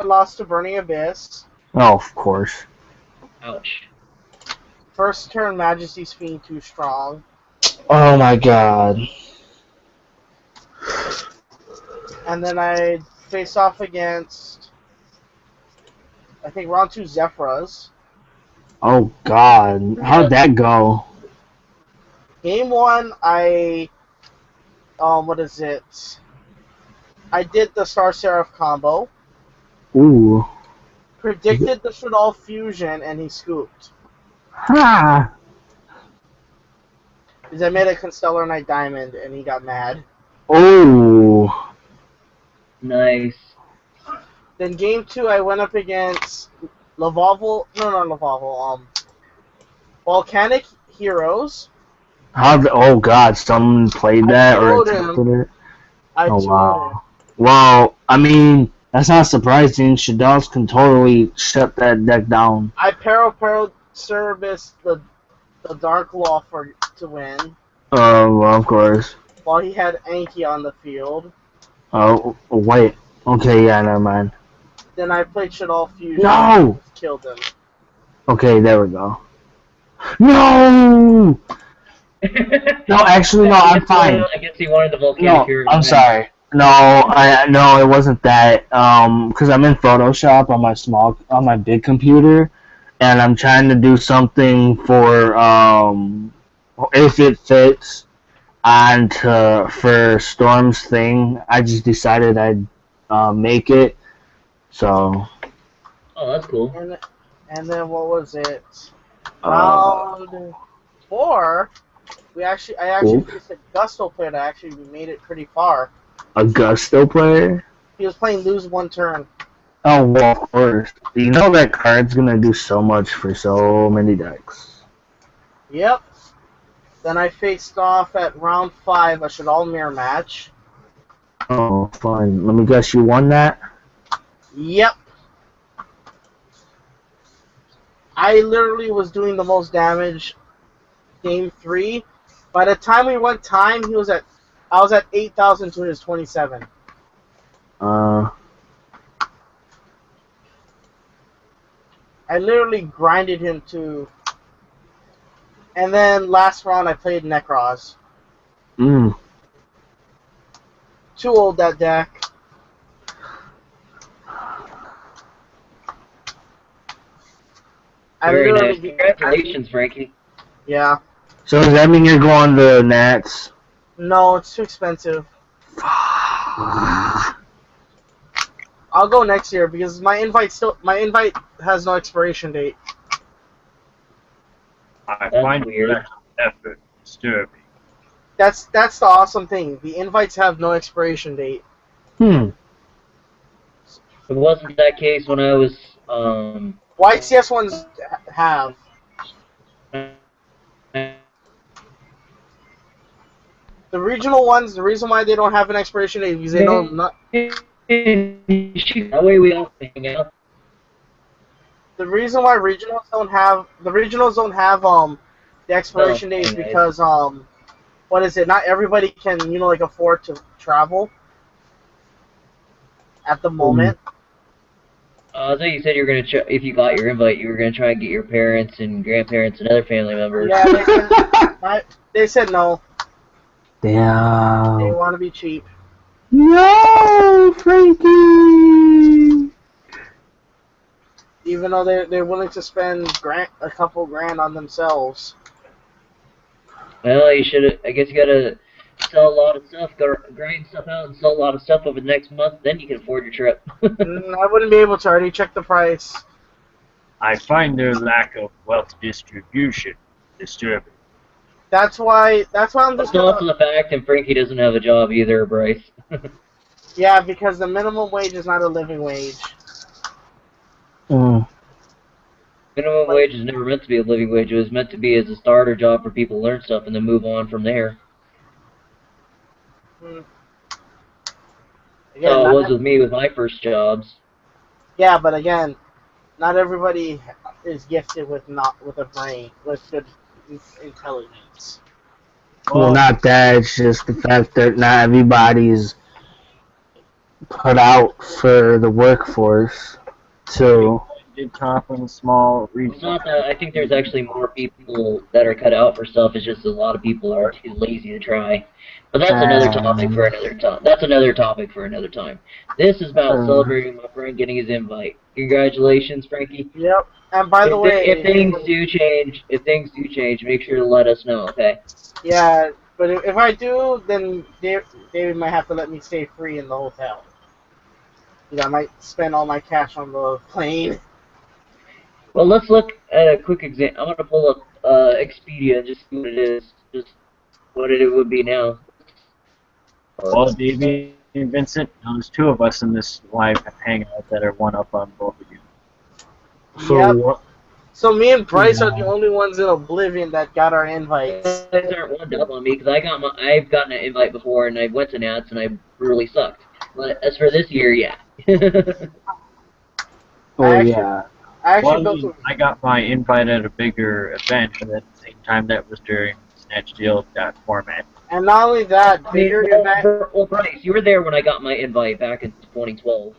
I lost to Burning Abyss. Oh, of course. Ouch. First turn, Majesty's Fiend too strong. Oh my god. And then I face off against, I think, round 2 Zephyras. Oh god. How'd that go? Game 1, what is it? I did the Star Seraph combo. Ooh. Predicted the Shaddoll fusion, and he scooped. Ha! Because I made a Constellar Knight Diamond, and he got mad. Oh. Nice. Then game 2, I went up against Volcanic Heroes. Oh god, someone played that or attempted it? I Oh tuned wow. Well, I mean, that's not surprising. Shaddolls can totally shut that deck down. I Pero service the Dark Law to win. Oh, well, of course. While he had Anki on the field. Oh, wait. Okay, yeah, never mind. Then I played Shaddoll Fusion. No! Killed him. Okay, there we go. No! No, actually, no, I'm fine. I guess he wanted the volcanic hero. No, I'm sorry. No, it wasn't that. Because I'm in Photoshop on my big computer, and I'm trying to do something for if it fits onto for Storm's thing. I just decided I'd make it. So. Oh, that's cool. And then what was it? Round 4. I actually faced a Gusto player that actually made it pretty far. A Gusto player? He was playing lose 1 turn. Oh, well, of course. You know that card's gonna do so much for so many decks. Yep. Then I faced off at round 5 a Shaddoll mirror match. Oh, fine. Let me guess, you won that? Yep. I literally was doing the most damage game 3. By the time we went time, I was at 8,000 to his 27. I literally grinded him to. And then last round I played Nekroz. Too old, that deck. Very nice. Congratulations, Frankie. Yeah. So does that mean you're going to Nats? No, it's too expensive. I'll go next year because my invite has no expiration date. I find weird effort disturbing. That's the awesome thing. The invites have no expiration date. It wasn't that case when I was YCS ones have. The regional ones, the reason why they don't have an expiration date is because they know not. That way we all hang out. The reason why regionals don't have the expiration date is because what is it? Not everybody can afford to travel at the moment. I thought you said you were gonna if you got your invite, you were gonna try and get your parents and grandparents and other family members. Yeah, they said no. Damn. They want to be cheap. No, Frankie. Even though they're willing to spend a couple grand on themselves. Well, you should. I guess you gotta sell a lot of stuff, grind stuff out, and sell a lot of stuff over the next month. Then you can afford your trip. I wouldn't be able to. I already checked the price. I find their lack of wealth distribution disturbing. That's why I'm just. It's also the fact that Frankie doesn't have a job either, Bryce. Yeah, because the minimum wage is not a living wage. Minimum wage is never meant to be a living wage. It was meant to be as a starter job for people to learn stuff and then move on from there. Again, So it was with me with my first jobs. Yeah, but again, not everybody is gifted with a brain with good intelligence. Well, not that. It's just the fact that not everybody's put out for the workforce too. Did top on the small It's regional. not that. I think there's actually more people that are cut out for stuff. It's just a lot of people are too lazy to try. But that's another topic for another time. That's another topic for another time. This is about celebrating my friend getting his invite. Congratulations, Frankie. Yep. And by the way, if things do change, make sure to let us know, okay? yeah, but if I do, then David might have to let me stay free in the hotel. I might spend all my cash on the plane. Well, let's look at a quick example. I'm gonna pull up Expedia and just see what it is, just what it would be now. Well, Davey and Vincent, there's two of us in this live hangout that are one up on both of you. So Yep. So me and Bryce are the only ones in Oblivion that got our invites. You guys aren't one up on me because I've gotten an invite before and I went to Nats and I really sucked. But as for this year, yeah. yeah. I actually built I got my invite at a bigger event, and at the same time that was during Snatch Deal format. and not only that, bigger event. Well, Bryce, you were there when I got my invite back in 2012.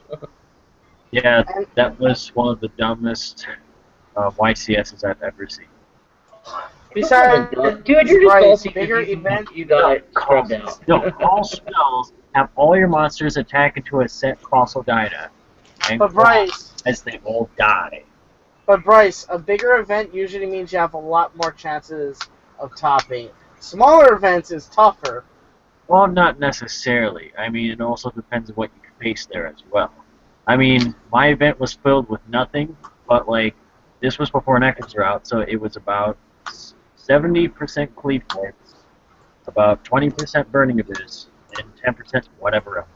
Yeah, that was one of the dumbest YCSs I've ever seen. Besides, Dude, you're just Bryce, salty 'cause bigger you event. got it scrubbed out. No, all spells have all your monsters attack into a set colossal dyna, and But Bryce, as they all die. a bigger event usually means you have a lot more chances of topping. Smaller events is tougher. Well, not necessarily. I mean, it also depends on what you can face there as well. I mean, my event was filled with nothing, but like, this was before Necrons were out, so it was about 70% Cleave Force, about 20% Burning Abyss, and 10% whatever else.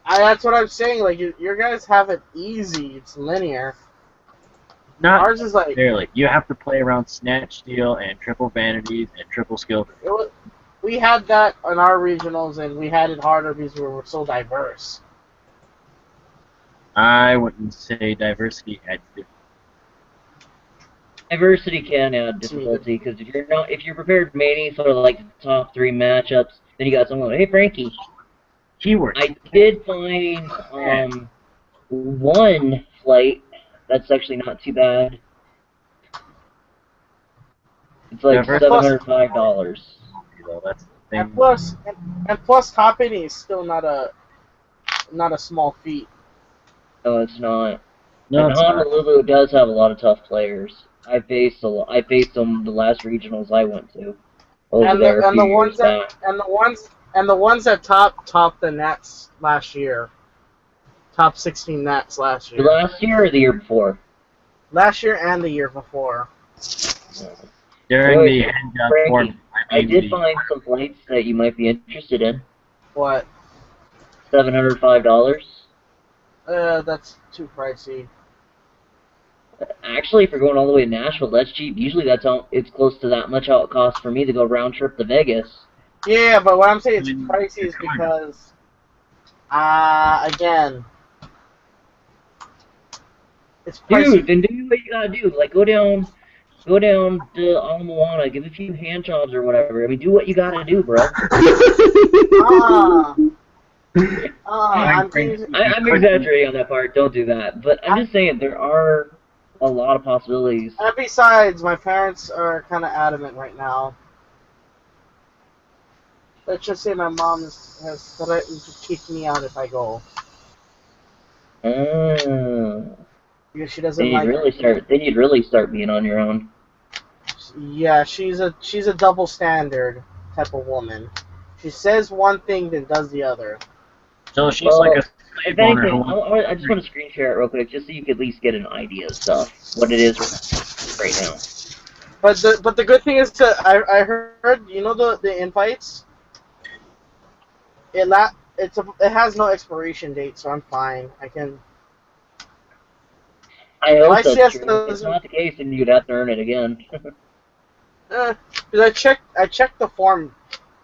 That's what I'm saying. Like, your guys have it easy. It's linear. Not Ours is like necessarily. You have to play around Snatch Steal and Triple Vanities and Triple Skill. we had that on our regionals, and we had it harder because we were so diverse. I wouldn't say diversity adds difference. Diversity can add difficulty because if you're prepared for mainly sort of like the top 3 matchups, then you got someone like, hey Frankie. Keyword. I did find one flight that's actually not too bad. It's like $705. That's the thing. And plus, topping is still not a small feat. No, it's not. No, and it's not. Honolulu does have a lot of tough players. I faced them the last regionals I went to. And the ones that topped the Nats last year. Top 16 Nats last year. Last year or the year before? Last year and the year before. During the hangout form, I did find some flights that you might be interested in. What? $705. That's too pricey. Actually, if you're going all the way to Nashville, that's cheap. Usually it's close to that much how it costs for me to go round trip to Vegas. Yeah, but what I'm saying it's pricey is because, again, it's pricey. Dude, then do what you gotta do. Like, go down to Ala Moana, give a few hand jobs or whatever. I mean, do what you gotta do, bro. I'm exaggerating on that part. Don't do that. But I'm just saying there are a lot of possibilities. And besides, my parents are kind of adamant right now. Let's just say my mom has threatened to kick me out if I go. Because she doesn't like. Then you'd really start being on your own. Yeah, she's a double standard type of woman. She says one thing, then does the other. So she's like a. If anything, I just want to screen share it real quick, just so you could at least get an idea of stuff, what it is right now. But the good thing is I heard, you know, the invites. It has no expiration date, so I'm fine. I can. I hope that's true. If it's not the case, then you'd have to earn it again. Because I checked the form.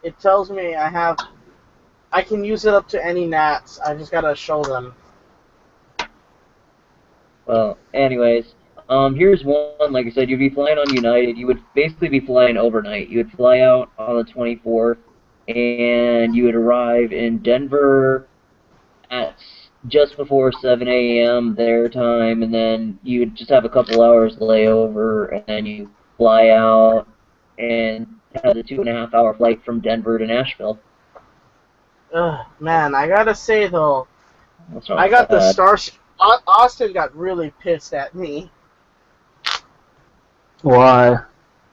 It tells me I can use it up to any Nats. I just gotta show them. Well, anyways, here's one. Like I said, you'd be flying on United. You would basically be flying overnight. You would fly out on the 24th, and you would arrive in Denver just before 7 a.m. their time, and then you just have a couple hours layover, and then you fly out and have the 2.5 hour flight from Denver to Nashville. Ugh, man, I gotta say though, That's not I got the bad. Starship. Austin got really pissed at me. Why?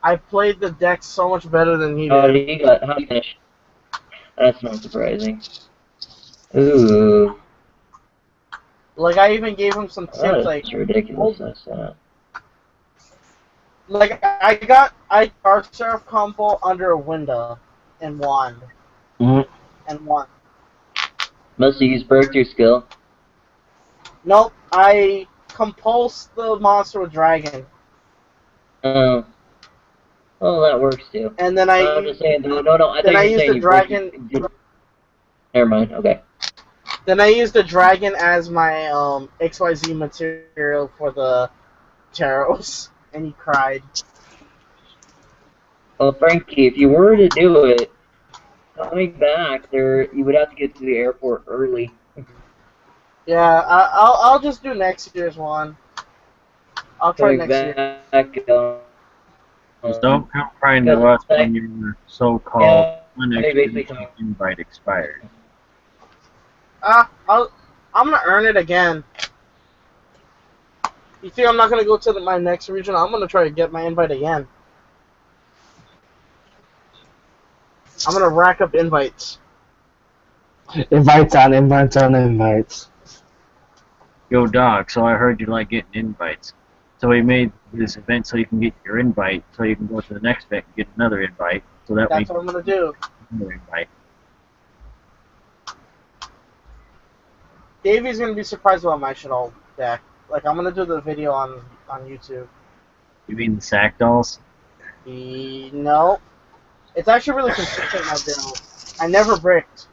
I played the deck so much better than he How did. did he finish? That's not surprising. Ooh, Like, I even gave him some tips, that like, is ridiculous. That's that. like I got Dark Seraph combo under a window and wand. Mm. And won. Must have used breakthrough skill. Nope, I compulsed the monster with dragon. Oh. Oh, that works too. And then I'm just saying, no. I then thought I you were used saying the you dragon. Never mind. Okay. Then I used the dragon as my XYZ material for the tarots, and he cried. Well, Frankie, if you were to do it, coming back there, you would have to get to the airport early. Yeah, I'll just do next year's one. I'll try Coming next year. back. Just don't come crying to us when your so-called unexpedition invite expired. I'm gonna earn it again. You think I'm not gonna go to my next region? I'm gonna try to get my invite again. I'm gonna rack up invites. Invites on invites on invites. Yo, Doc, so I heard you like getting invites. So we made this event so you can get your invite, so you can go to the next event and get another invite. So that way That's what I'm gonna do. another invite. Davey's gonna be surprised about my shit all deck. Like, I'm gonna do the video on YouTube. You mean the sack dolls? No. It's actually really consistent, my build. I never bricked.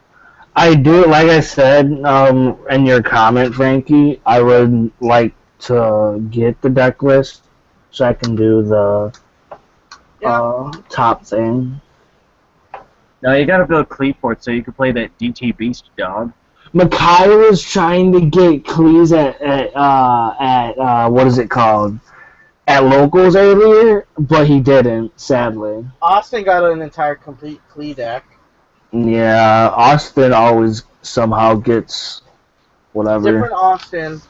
I do, like I said in your comment, Frankie, I would like to get the deck list so I can do the top thing. No, you gotta build Cleefort so you can play that DT Beast dog. Makai was trying to get Clees at what is it called? At locals earlier, but he didn't, sadly. Austin got an entire complete Klee deck. Yeah, Austin always somehow gets whatever. Different Austin.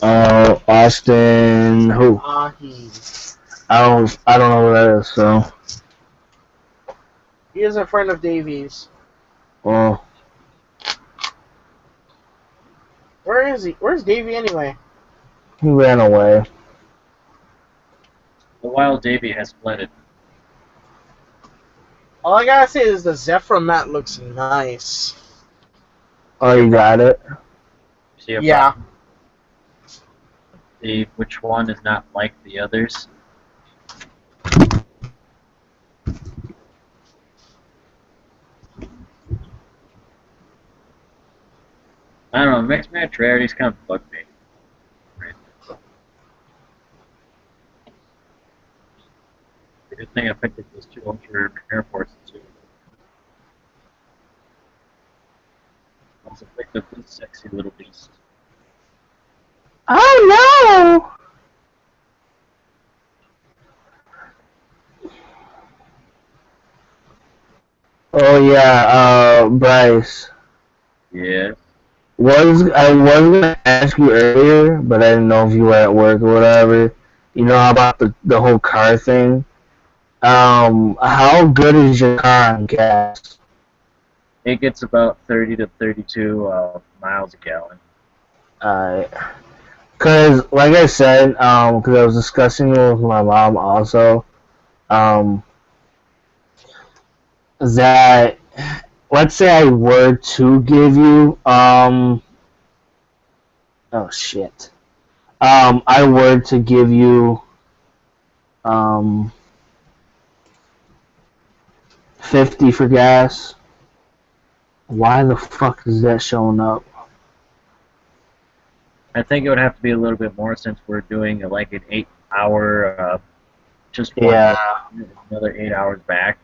Austin who? He. I don't know who that is, so. He is a friend of Davies. Well. Where is he? Where's Davey anyway? He ran away. The Wild Davy has flooded. All I gotta say is the Zephyr mat looks nice. Oh, you got it? See if Yeah. see which one is not like the others. I don't know, mixed match rarities kind of bug me. The good thing I picked up those two ultra airports too. Also picked up this sexy little beast. Oh no! Oh yeah, Bryce. Yeah. I was gonna ask you earlier, but I didn't know if you were at work or whatever. You know about the whole car thing. How good is your car on gas? It gets about 30 to 32 miles a gallon. Alright. Cause like I said, cause I was discussing it with my mom also, that let's say I were to give you, oh shit. I were to give you, 50 for gas. Why the fuck is that showing up? I think it would have to be a little bit more since we're doing like an 8-hour, just one, another 8 hours back.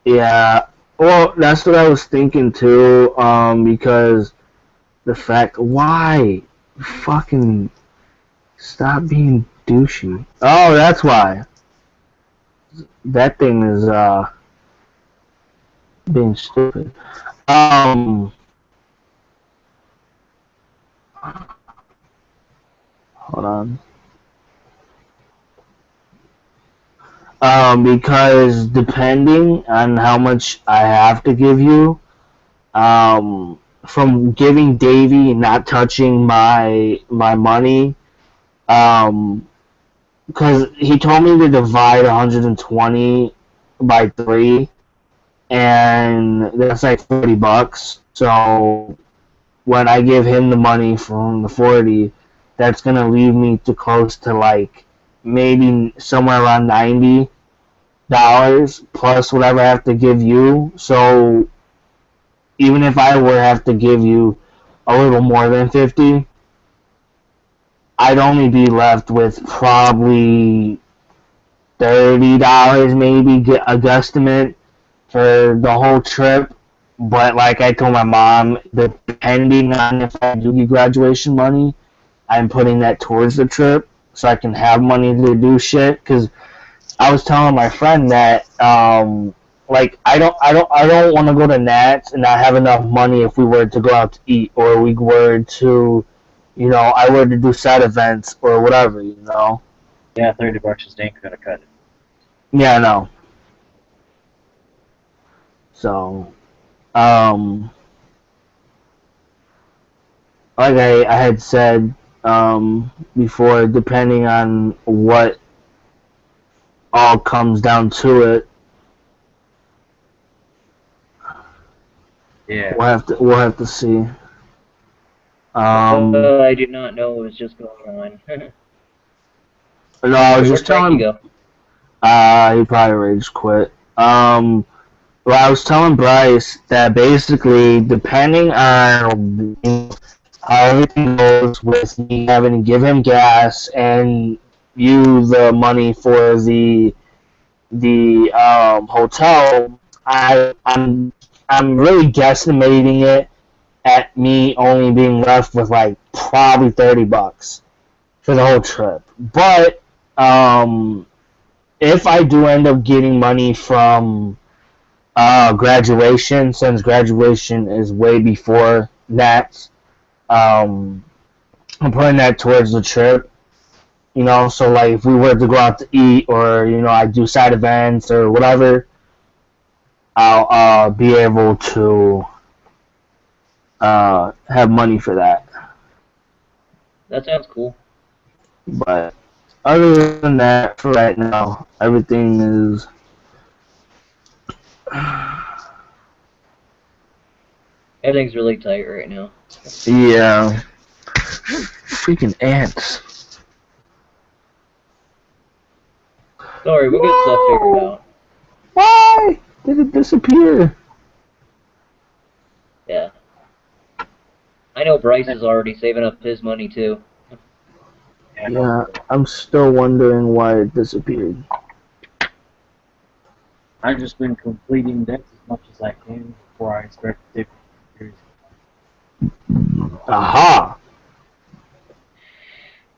Yeah. Well, that's what I was thinking too, because the fact why fucking stop being douchey. Oh, that's why. That thing is being stupid. Hold on. Because depending on how much I have to give you, from giving Davey and not touching my money, because he told me to divide 120 by 3, and that's like $40. So when I give him the money from the 40, that's gonna leave me to close to like maybe somewhere around $90 plus whatever I have to give you. So even if I were to have to give you a little more than 50, I'd only be left with probably $30 maybe, a guesstimate for the whole trip. But like I told my mom, depending on if I do get graduation money, I'm putting that towards the trip so I can have money to do shit. Because I was telling my friend that like I don't want to go to Nats and not have enough money if we were to go out to eat, or we were to, you know, I were to do side events or whatever, you know. Yeah, $30 just ain't gonna cut it. Yeah, I know. So, like I had said before, depending on what all comes down to it, Yeah. we'll have to see. I did not know what was just going on. No, I was just Where'd telling. Frankie He probably rage quit. Well, I was telling Bryce that basically, depending on how everything goes with me having to give him gas and you the money for the hotel, I'm really guesstimating it at me only being left with like probably $30 for the whole trip. But if I do end up getting money from graduation, since graduation is way before that, I'm putting that towards the trip. You know, so like if we were to go out to eat, or you know, I do side events or whatever, I'll be able to have money for that. That sounds cool. But other than that, for right now, everything is Everything's really tight right now. yeah. Freaking ants. Don't worry, we'll get stuff figured out. Why did it disappear? Yeah. I know Bryce is already saving up his money too. Yeah, I'm still wondering why it disappeared. I've just been completing decks as much as I can before I start to dip into computers. Aha!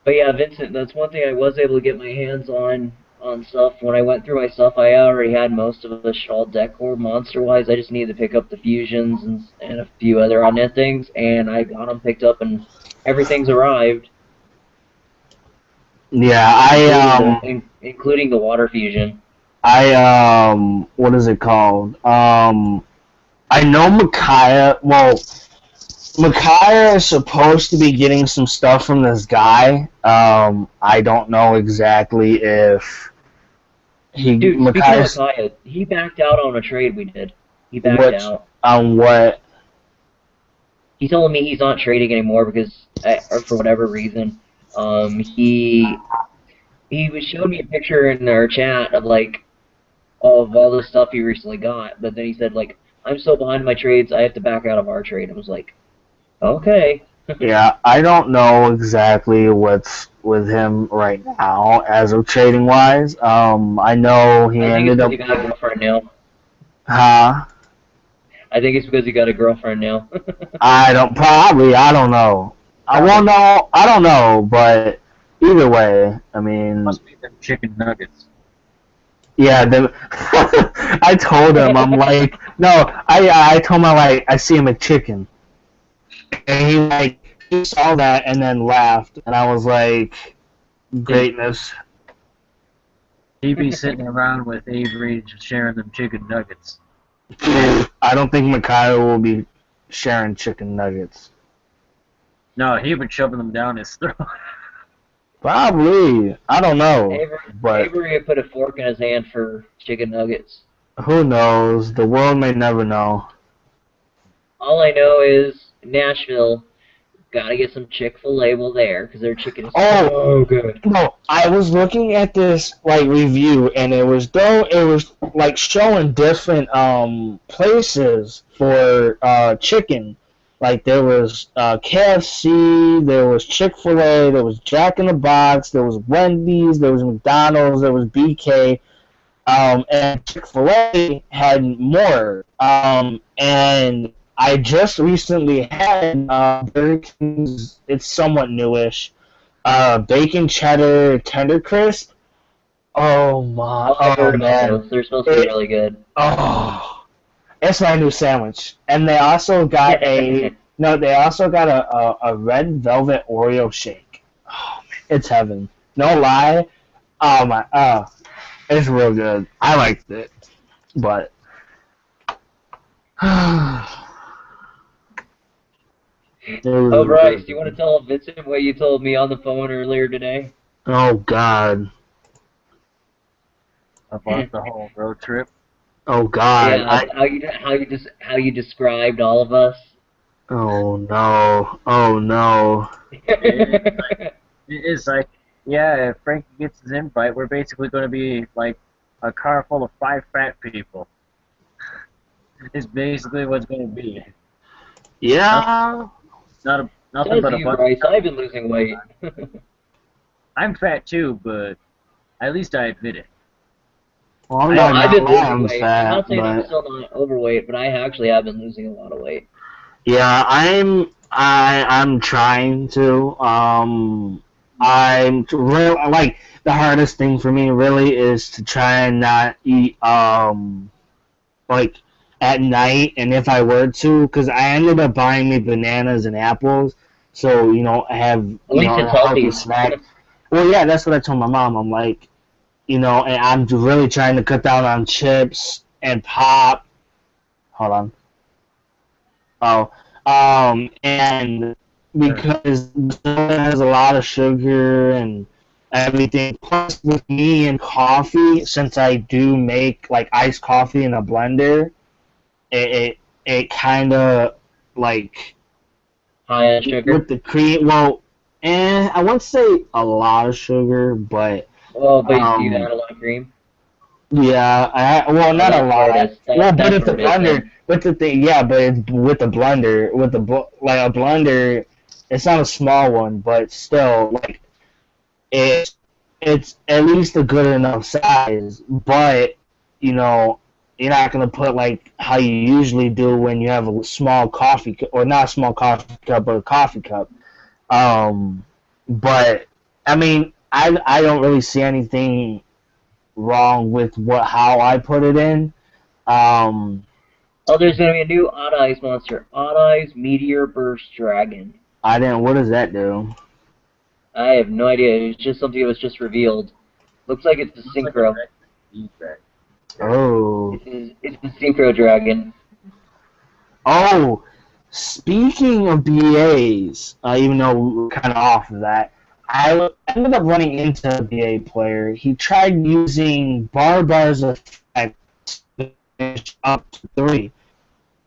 But yeah, Vincent, that's one thing I was able to get my hands on stuff. When I went through my stuff, I already had most of the Shawl decor monster-wise. I just needed to pick up the fusions and a few other on-net things, and I got them picked up, and everything's arrived. Yeah, including the water fusion. what is it called? I know Micaiah, well, Micaiah is supposed to be getting some stuff from this guy. I don't know exactly if Dude, Micaiah, he backed out on a trade we did. He backed out. On what? He told me he's not trading anymore because, or for whatever reason, he was showing me a picture in our chat of like of all the stuff he recently got, but then he said like, I'm so behind my trades, I have to back out of our trade. I was like, okay. Yeah, I don't know exactly what's with him right now as of trading wise. I know he ended up. I think he's got a girlfriend now. Huh? I I think it's because he got a girlfriend now. I don't know. I won't know. I don't know, but either way, I mean, Must be them chicken nuggets. yeah. I told him, I'm like, no. I told him I see him at chicken, and he saw that and then laughed, and I was like, greatness. He'd be sitting around with Avery just sharing them chicken nuggets. I don't think Micaiah will be sharing chicken nuggets. No, he would shoving them down his throat. Probably. I don't know. But Avery would put a fork in his hand for chicken nuggets. who knows? The world may never know. All I know is Nashville, gotta get some Chick-fil-A while there, because their chicken is so good. No, I was looking at this review, and it was showing different places for chicken. Like there was KFC, there was Chick-fil-A, there was Jack in the Box, there was Wendy's, there was McDonald's, there was BK, and Chick-fil-A had more. And I just recently had Burger King's, it's somewhat newish, bacon cheddar tender crisp. Oh my! I've heard about man, those. They're supposed to be really good. oh. It's my new sandwich, and they also got a red velvet Oreo shake. Oh man, it's heaven. No lie. Oh my, it's real good. I liked it, but Oh, Bryce, do you want to tell Vincent what you told me on the phone earlier today? Oh God. About the whole road trip. Oh God. Yeah, how you described all of us. Oh no. Oh no. It's like, yeah, if Frankie gets his invite, we're basically going to be like a car full of 5 fat people. It's basically what's going to be. Yeah. Nothing Says but a you, bunch. Bryce. I've been losing weight. I'm fat too, but at least I admit it. Well, I'm I, not I've been losing I'm weight. fat, I'm not saying I'm but still not overweight, but I actually have been losing a lot of weight. yeah, I'm trying to. I'm really like the hardest thing for me really is to try and not eat like at night, and if I were to, because I ended up buying me bananas and apples, so I have At least a it's healthy healthy. snack. Well, yeah, that's what I told my mom. I'm like, and I'm really trying to cut down on chips and pop. Hold on. And because it has a lot of sugar and everything. Plus, with me and coffee, since I do make like iced coffee in a blender, it kind of like High on sugar. with the cream. Well, I wouldn't say a lot of sugar, but Oh, but you add a lot of cream. yeah, not a lot. Well, but That's if the where it is blender, then. with the thing, yeah, but it's with the blender, like a blender, it's not a small one, but still, like it's at least a good enough size. But you're not gonna put like how you usually do when you have a small coffee cup, or not a small coffee cup, but a coffee cup. But I mean, I don't really see anything wrong with how I put it in. Oh, there's gonna be a new Odd Eyes monster. Odd Eyes Meteor Burst Dragon. What does that do? I have no idea. It's just something that was just revealed. Looks like it's the Synchro. Oh. It's the Synchro Dragon. Oh, speaking of BAs, even though we're kind of off of that, I ended up running into a BA player. He tried using Barbar's effect to finish up to 3.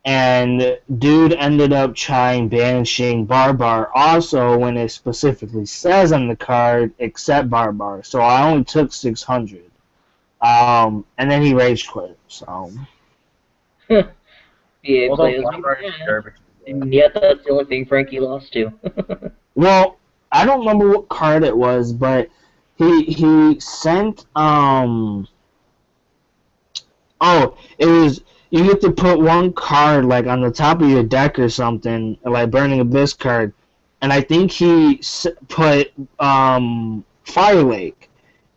And dude ended up trying banishing Barbar also when it specifically says on the card, except Barbar. So I only took 600. And then he rage quit, so. BA Well, players. garbage. And yet that's the only thing Frankie lost to. Well, I don't remember what card it was, but he sent you get to put one card like on the top of your deck or something, like Burning Abyss card, and I think he put Fire Lake.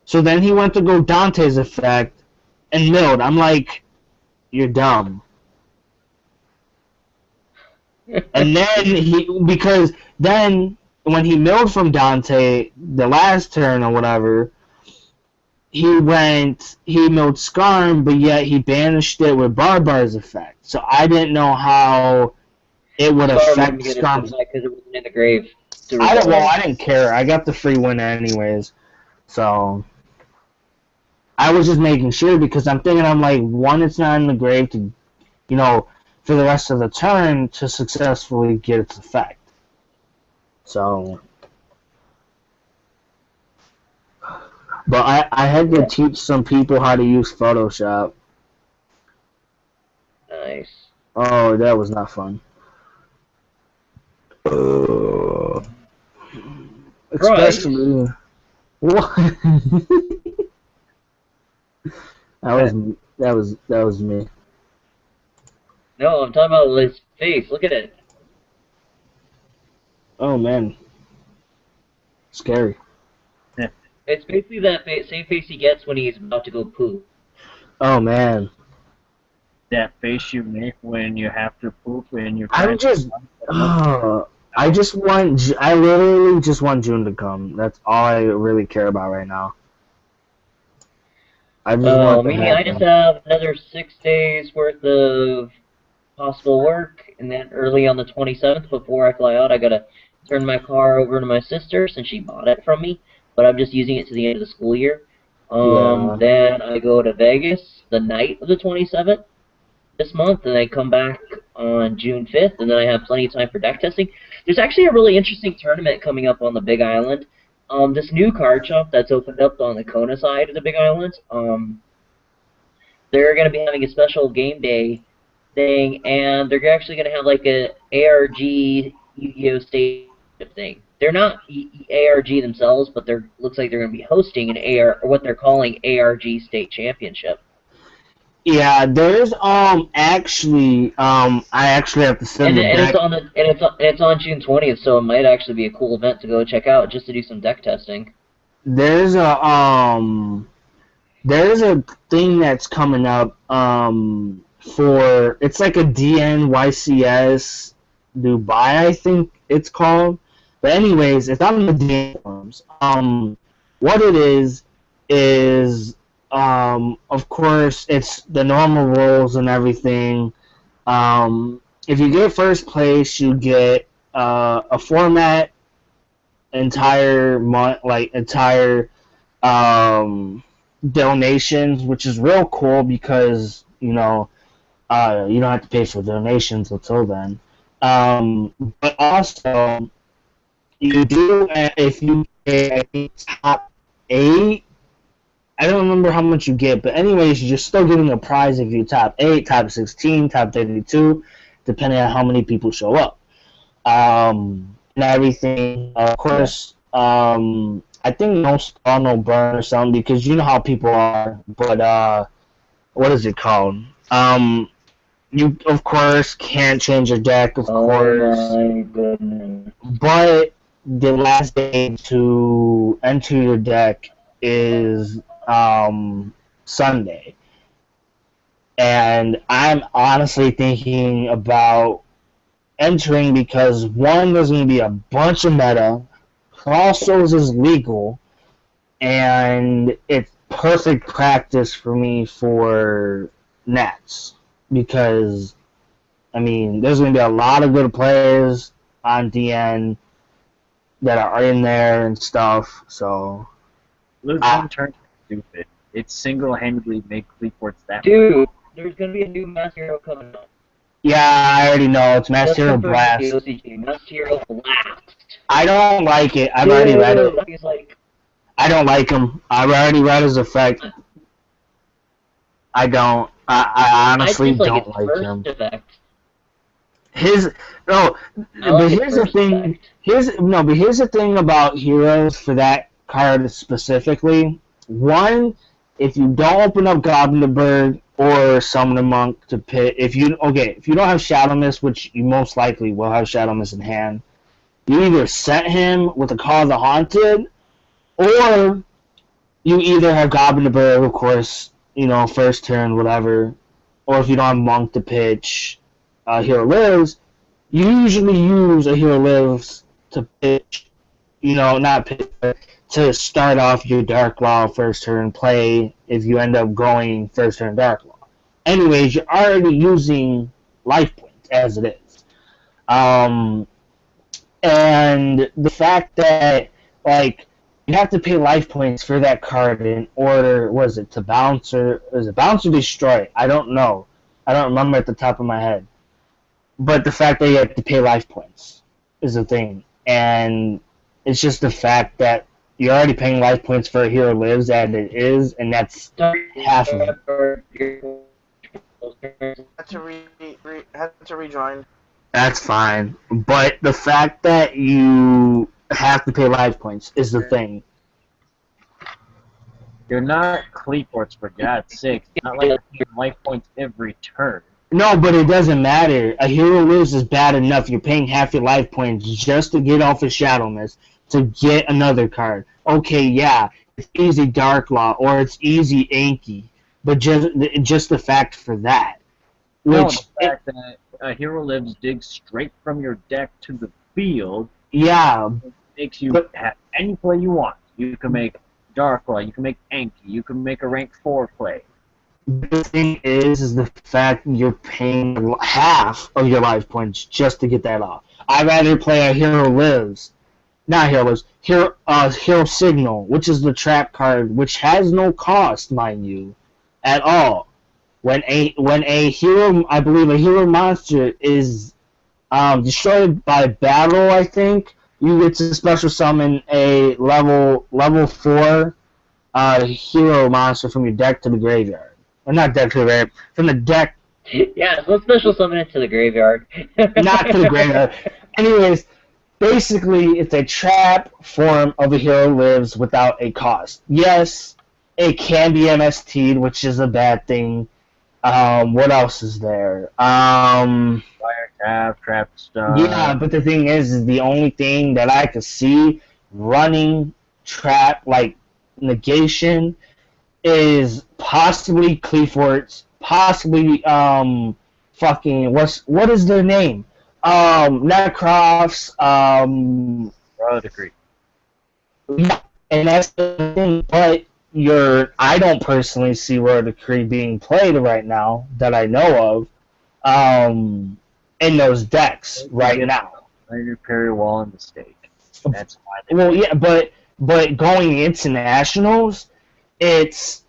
So then he went to go Dante's Effect and milled. I'm like, you're dumb. And then because then when he milled from Dante the last turn or whatever, he milled Skarn, but yet he banished it with Barbar's Effect. So I didn't know how it would affect Skarn. Because it wasn't in the grave. I didn't care. I got the free win anyways. So I was just making sure because I'm thinking, I'm like, one, it's not in the grave to, for the rest of the turn to successfully get its effect. So, but I had to teach some people how to use Photoshop. Nice. Oh, that was not fun. Especially what? that was me. No, I'm talking about his face. Look at it. Oh man, scary. It's basically that same face he gets when he's about to go poop. Oh man. That face you make when you have to poop and you're. I literally just want June to come. That's all I really care about right now. I just have another 6 days worth of possible work, and then early on the 27th, before I fly out, I gotta turn my car over to my sister since she bought it from me, but I'm just using it to the end of the school year. Then I go to Vegas the night of the 27th this month, and I come back on June 5th, and then I have plenty of time for deck testing. There's actually a really interesting tournament coming up on the Big Island. This new card shop that's opened up on the Kona side of the Big Island, they're going to be having a special game day thing, and they're actually going to have like a ARG Yu-Gi-Oh! State thing. They're not ARG themselves, but looks like they're going to be hosting an what they're calling ARG State Championship. Yeah, there's I actually have to send it's on June 20th, so it might actually be a cool event to go check out just to do some deck testing. There's a thing that's coming up for, it's like a DNYCS Dubai, I think it's called. But anyways, it's on the DN forums. What it is of course, it's the normal rules and everything. If you get first place, you get a format, entire donations, which is real cool because you don't have to pay for donations until then. But also, you do, if you get top 8. I don't remember how much you get, but anyways, you're still getting a prize if you top 8, top 16, top 32, depending on how many people show up. And everything. Of course, I think no spawn, no burn or something, because you know how people are. But, what is it called? You, of course, can't change your deck, of course. My goodness. But the last day to enter your deck is Sunday, and I'm honestly thinking about entering because one, there's going to be a bunch of meta, Cross Souls is legal, and it's perfect practice for me for Nats because there's going to be a lot of good players on DN that are in there and stuff, so lose one turn stupid. It single-handedly makes Fleetports that. Dude, there's gonna be a new Mass Hero coming up. Yeah, I already know. It's Mass Hero Blast. Mass Hero Blast. I don't like it. I've already read it. I don't like him. I've already read his effect. I don't. I honestly don't like him. Effect. But here's the thing. But here's the thing about heroes for that card specifically. One, if you don't open up Goblin the Bird, or summon a monk to pit. If you don't have Shadow Mist, which you most likely will have Shadow Mist in hand, you either set him with the Call of the Haunted, or you either have Goblin the Bear, of course, first turn, whatever, or if you don't have Monk to pitch, Hero Lives, you usually use a Hero Lives to pitch, not pitch, but to start off your Dark Law first turn play if you end up going first turn Dark Law. Anyways, you're already using life points as it is. And the fact that, like, you have to pay life points for that card in order, to bounce or destroy? I don't know. I don't remember at the top of my head. But the fact that you have to pay life points is the thing. And it's just the fact that you're already paying life points for a Hero Lives as it is, and that's half of it. Had to rejoin. That's fine. But the fact that you have to pay life points is the thing. You're not Cleaforts, for God's sake. It's not like you're paying life points every turn. No, but it doesn't matter. A Hero Lives is bad enough. You're paying half your life points just to get off a Shadow Mist, to get another card. Okay, yeah, it's easy Dark Law, or it's easy Anki, but just the fact for that. The fact that a Hero Lives digs straight from your deck to the field. Yeah. Makes you have any play you want. You can make Dark Law, you can make Anki, you can make a rank 4 play. The thing is the fact you're paying half of your life points just to get that off. I'd rather play a Hero Lives. Not Hero Lives. Hero Signal, which is the trap card, which has no cost, mind you, at all. When a hero, I believe a hero monster is destroyed by battle, I think, you get to special summon a level 4 hero monster from your deck to the graveyard. Or not deck to the graveyard, from the deck. Yeah, so let's special summon it to the graveyard. Not to the graveyard. Anyways, basically, it's a trap form of a Hero Lives without a cost. Yes, it can be MST'd, which is a bad thing. What else is there? Fire tap, trap stuff. Yeah, but the thing is the only thing that I could see running trap, like negation, is possibly Cleaforts, possibly what is their name? Necrofts, Royal Decree. Yeah, and that's the thing, but I don't personally see Royal Decree being played right now that I know of in those decks right now. Your Perry Wall and Mistake. That's why. Well, yeah, but going into Nationals, it's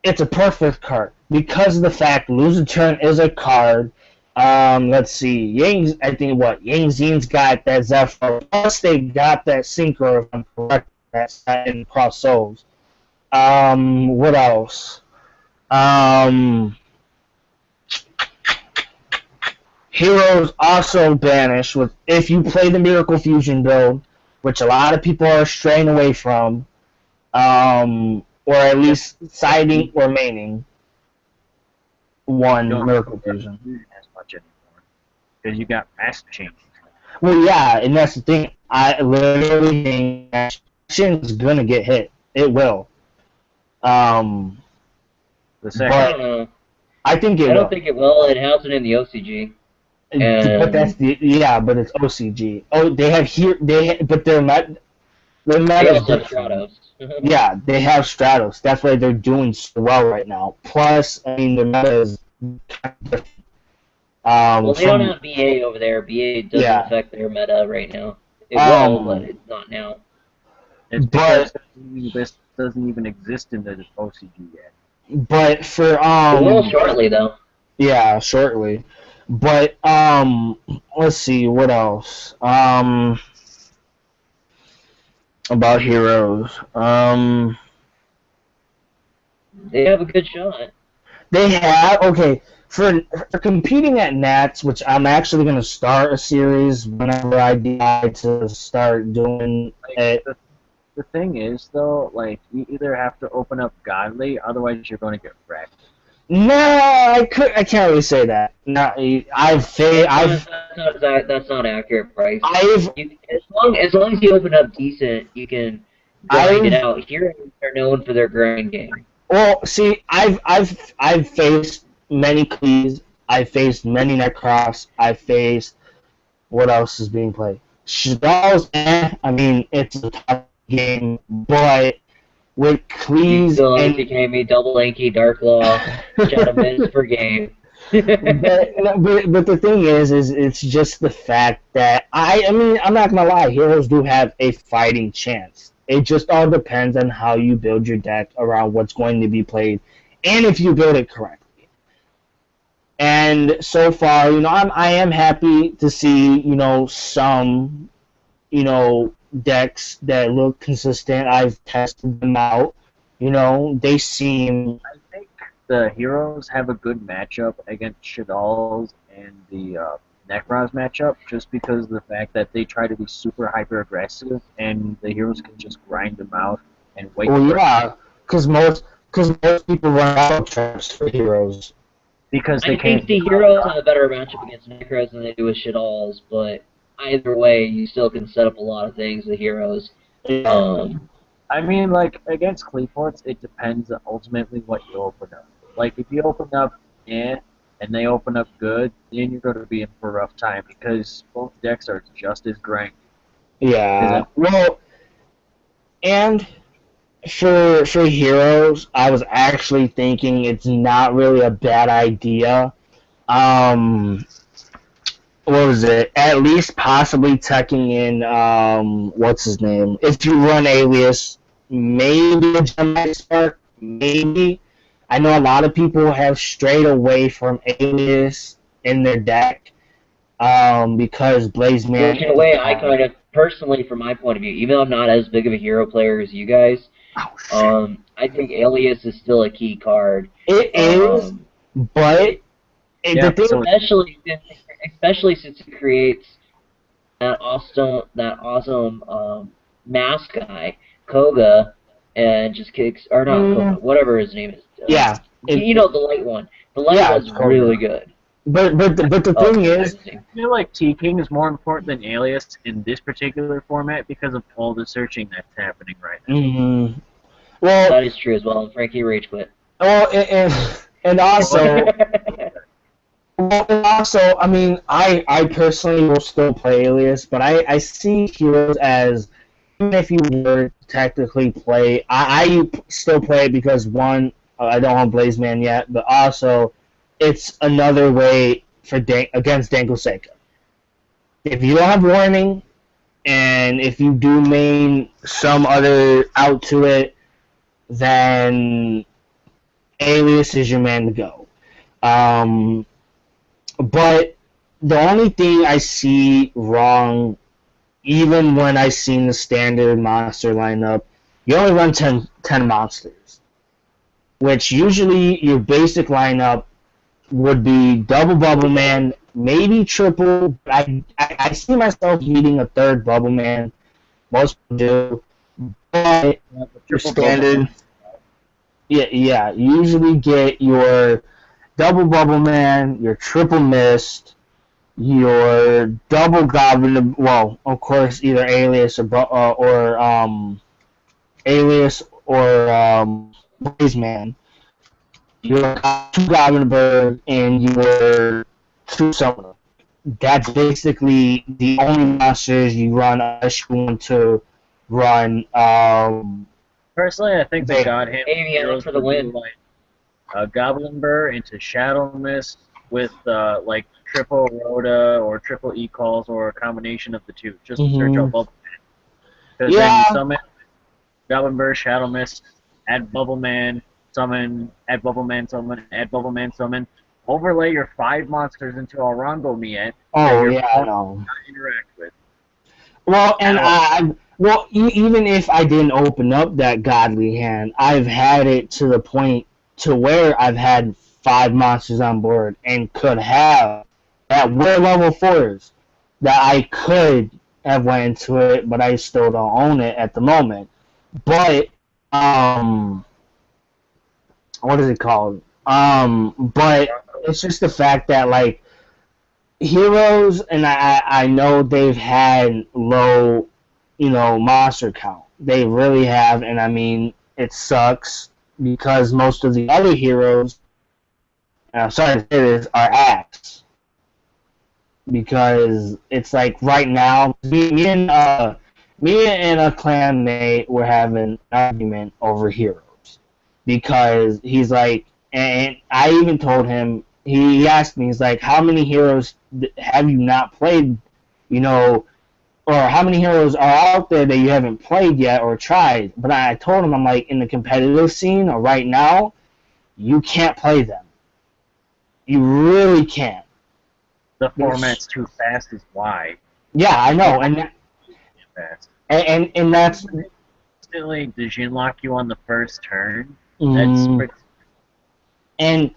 a perfect card because of the fact Lose a Turn is a card. Let's see, Yang Zing's got that Zephyr, plus they got that Synchro, if I'm correct, that's in Cross Souls. What else? Heroes also banish if you play the Miracle Fusion build, which a lot of people are straying away from, or at least siding or maining one Miracle Fusion. As much anymore because you got Mask Change. Well, yeah, and that's the thing. I literally think Mask Change is gonna get hit. It will. I don't know. I think it will. I don't think it will. It hasn't in the OCG. But but it's OCG. Oh, they have but they're not. Their meta is different. Stratos. Yeah, they have Stratos. That's why they're doing so well right now. Plus, I mean, their meta is kind of different. Well, they don't have BA over there. BA doesn't affect their meta right now. It will, but it's not now. It's because this doesn't even exist in the OCG yet. But for it will shortly though. Yeah, shortly. But let's see what else. About heroes. They have a good shot. They have for competing at Nats, which I'm actually gonna start a series whenever I decide to start doing it. The thing is, though, like, you either have to open up Godly, otherwise you're going to get wrecked. No, I can't really say that. No, That's not accurate, Bryce. I've, As long as you open up decent, you can grind it I've, out. Heroes are known for their grind game. well, see, I've faced many Clees, I've faced many Necrofts, I've faced, what else is being played? Shadow's, I mean, it's a tough game, but with You Clees still and became me double lanky, dark law, shadow miss per game. but the thing is it's just the fact that I mean I'm not gonna lie, heroes do have a fighting chance. It just all depends on how you build your deck around what's going to be played, and if you build it correctly. And so far, I am happy to see some decks that look consistent. I've tested them out. They seem. I think the heroes have a good matchup against Shadal's and the Necrons matchup, just because of the fact that they try to be super hyper aggressive, and the heroes can just grind them out and wait. Well, for yeah, because most people run out of traps for heroes. because they I think can't. the heroes have a better matchup against Necros than they do with Shadalls, but either way, you still can set up a lot of things with heroes. I mean, like against Cleaforts, it depends ultimately what you open up. Like if you open up and they open up good, then you're going to be in for a rough time because both decks are just as grindy. Yeah. Well, and for heroes, I was actually thinking it's not really a bad idea. What was it? At least possibly tucking in what's his name? If you run Alias, maybe a Gemini Spark, maybe. I know a lot of people have strayed away from Alias in their deck because Blaze Man. In a way, I kind of, personally, from my point of view, even though I'm not as big of a hero player as you guys, I think Alias is still a key card. It is, but Yeah, the thing, so- Especially since it creates that awesome mask guy, Koga, and just kicks, or not Koga, whatever his name is. yeah. You know, the light one. The light Yeah, one's it's Koga. really good. But the thing is, amazing. I feel like T-King is more important than Alias in this particular format because of all the searching that's happening right now. mhm. well, That is true as well, and Frankie rage quit. and also. Well, and also, I mean, I personally will still play Alias, but I see Heroes as, even if you were to technically play, I still play it because, one, I don't have Blaze Man yet, but also, it's another way for against Danko Seika. If you don't have Warning, and if you do main some other out to it, then Alias is your man to go. But the only thing I see wrong, even when I seen the standard monster lineup, you only run 10 monsters. Which usually your basic lineup would be double Bubble Man, maybe triple. I see myself needing a third Bubble Man. Most people do. But your standard, yeah, you usually get your double Bubble Man, your triple Mist, your double Goblin. Well, of course, either Alias or Alias or Blaze Man. Your 2 Goblin Bird and your 2 Summoner. That's basically the only monsters you run unless you want to run. Personally, I think the They- God Hand Avian heroes for the would be win. like Goblin Burr into Shadow Mist with like triple Rhoda or triple E-calls or a combination of the two, just to search out Bubble Man. Because then Yeah. you summon Goblin Burr, Shadow Mist, add Bubble Man, summon, add Bubble Man, summon, add Bubble Man, summon. Overlay your 5 monsters into a Rongo Miet Oh your yeah, I know. to interact with. Well, and even if I didn't open up that godly hand, I've had it to the point to where I've had 5 monsters on board and could have that were level 4s that I could have went into it, but I still don't own it at the moment. But what is it called? But it's just the fact that like heroes, and I know they've had low, monster count. They really have, and I mean it sucks because most of the other heroes, and I'm sorry to say this, are axe. Because it's like right now, me and a clanmate were having an argument over heroes because he's like, and I even told him. He asked me, he's like, how many heroes have you not played? Or how many heroes are out there that you haven't played yet or tried? But I told him, I'm like, in the competitive scene right now, you can't play them. You really can't. The format's too fast is why. Yeah, I know, and that's still like Djinn lock you on the first turn. And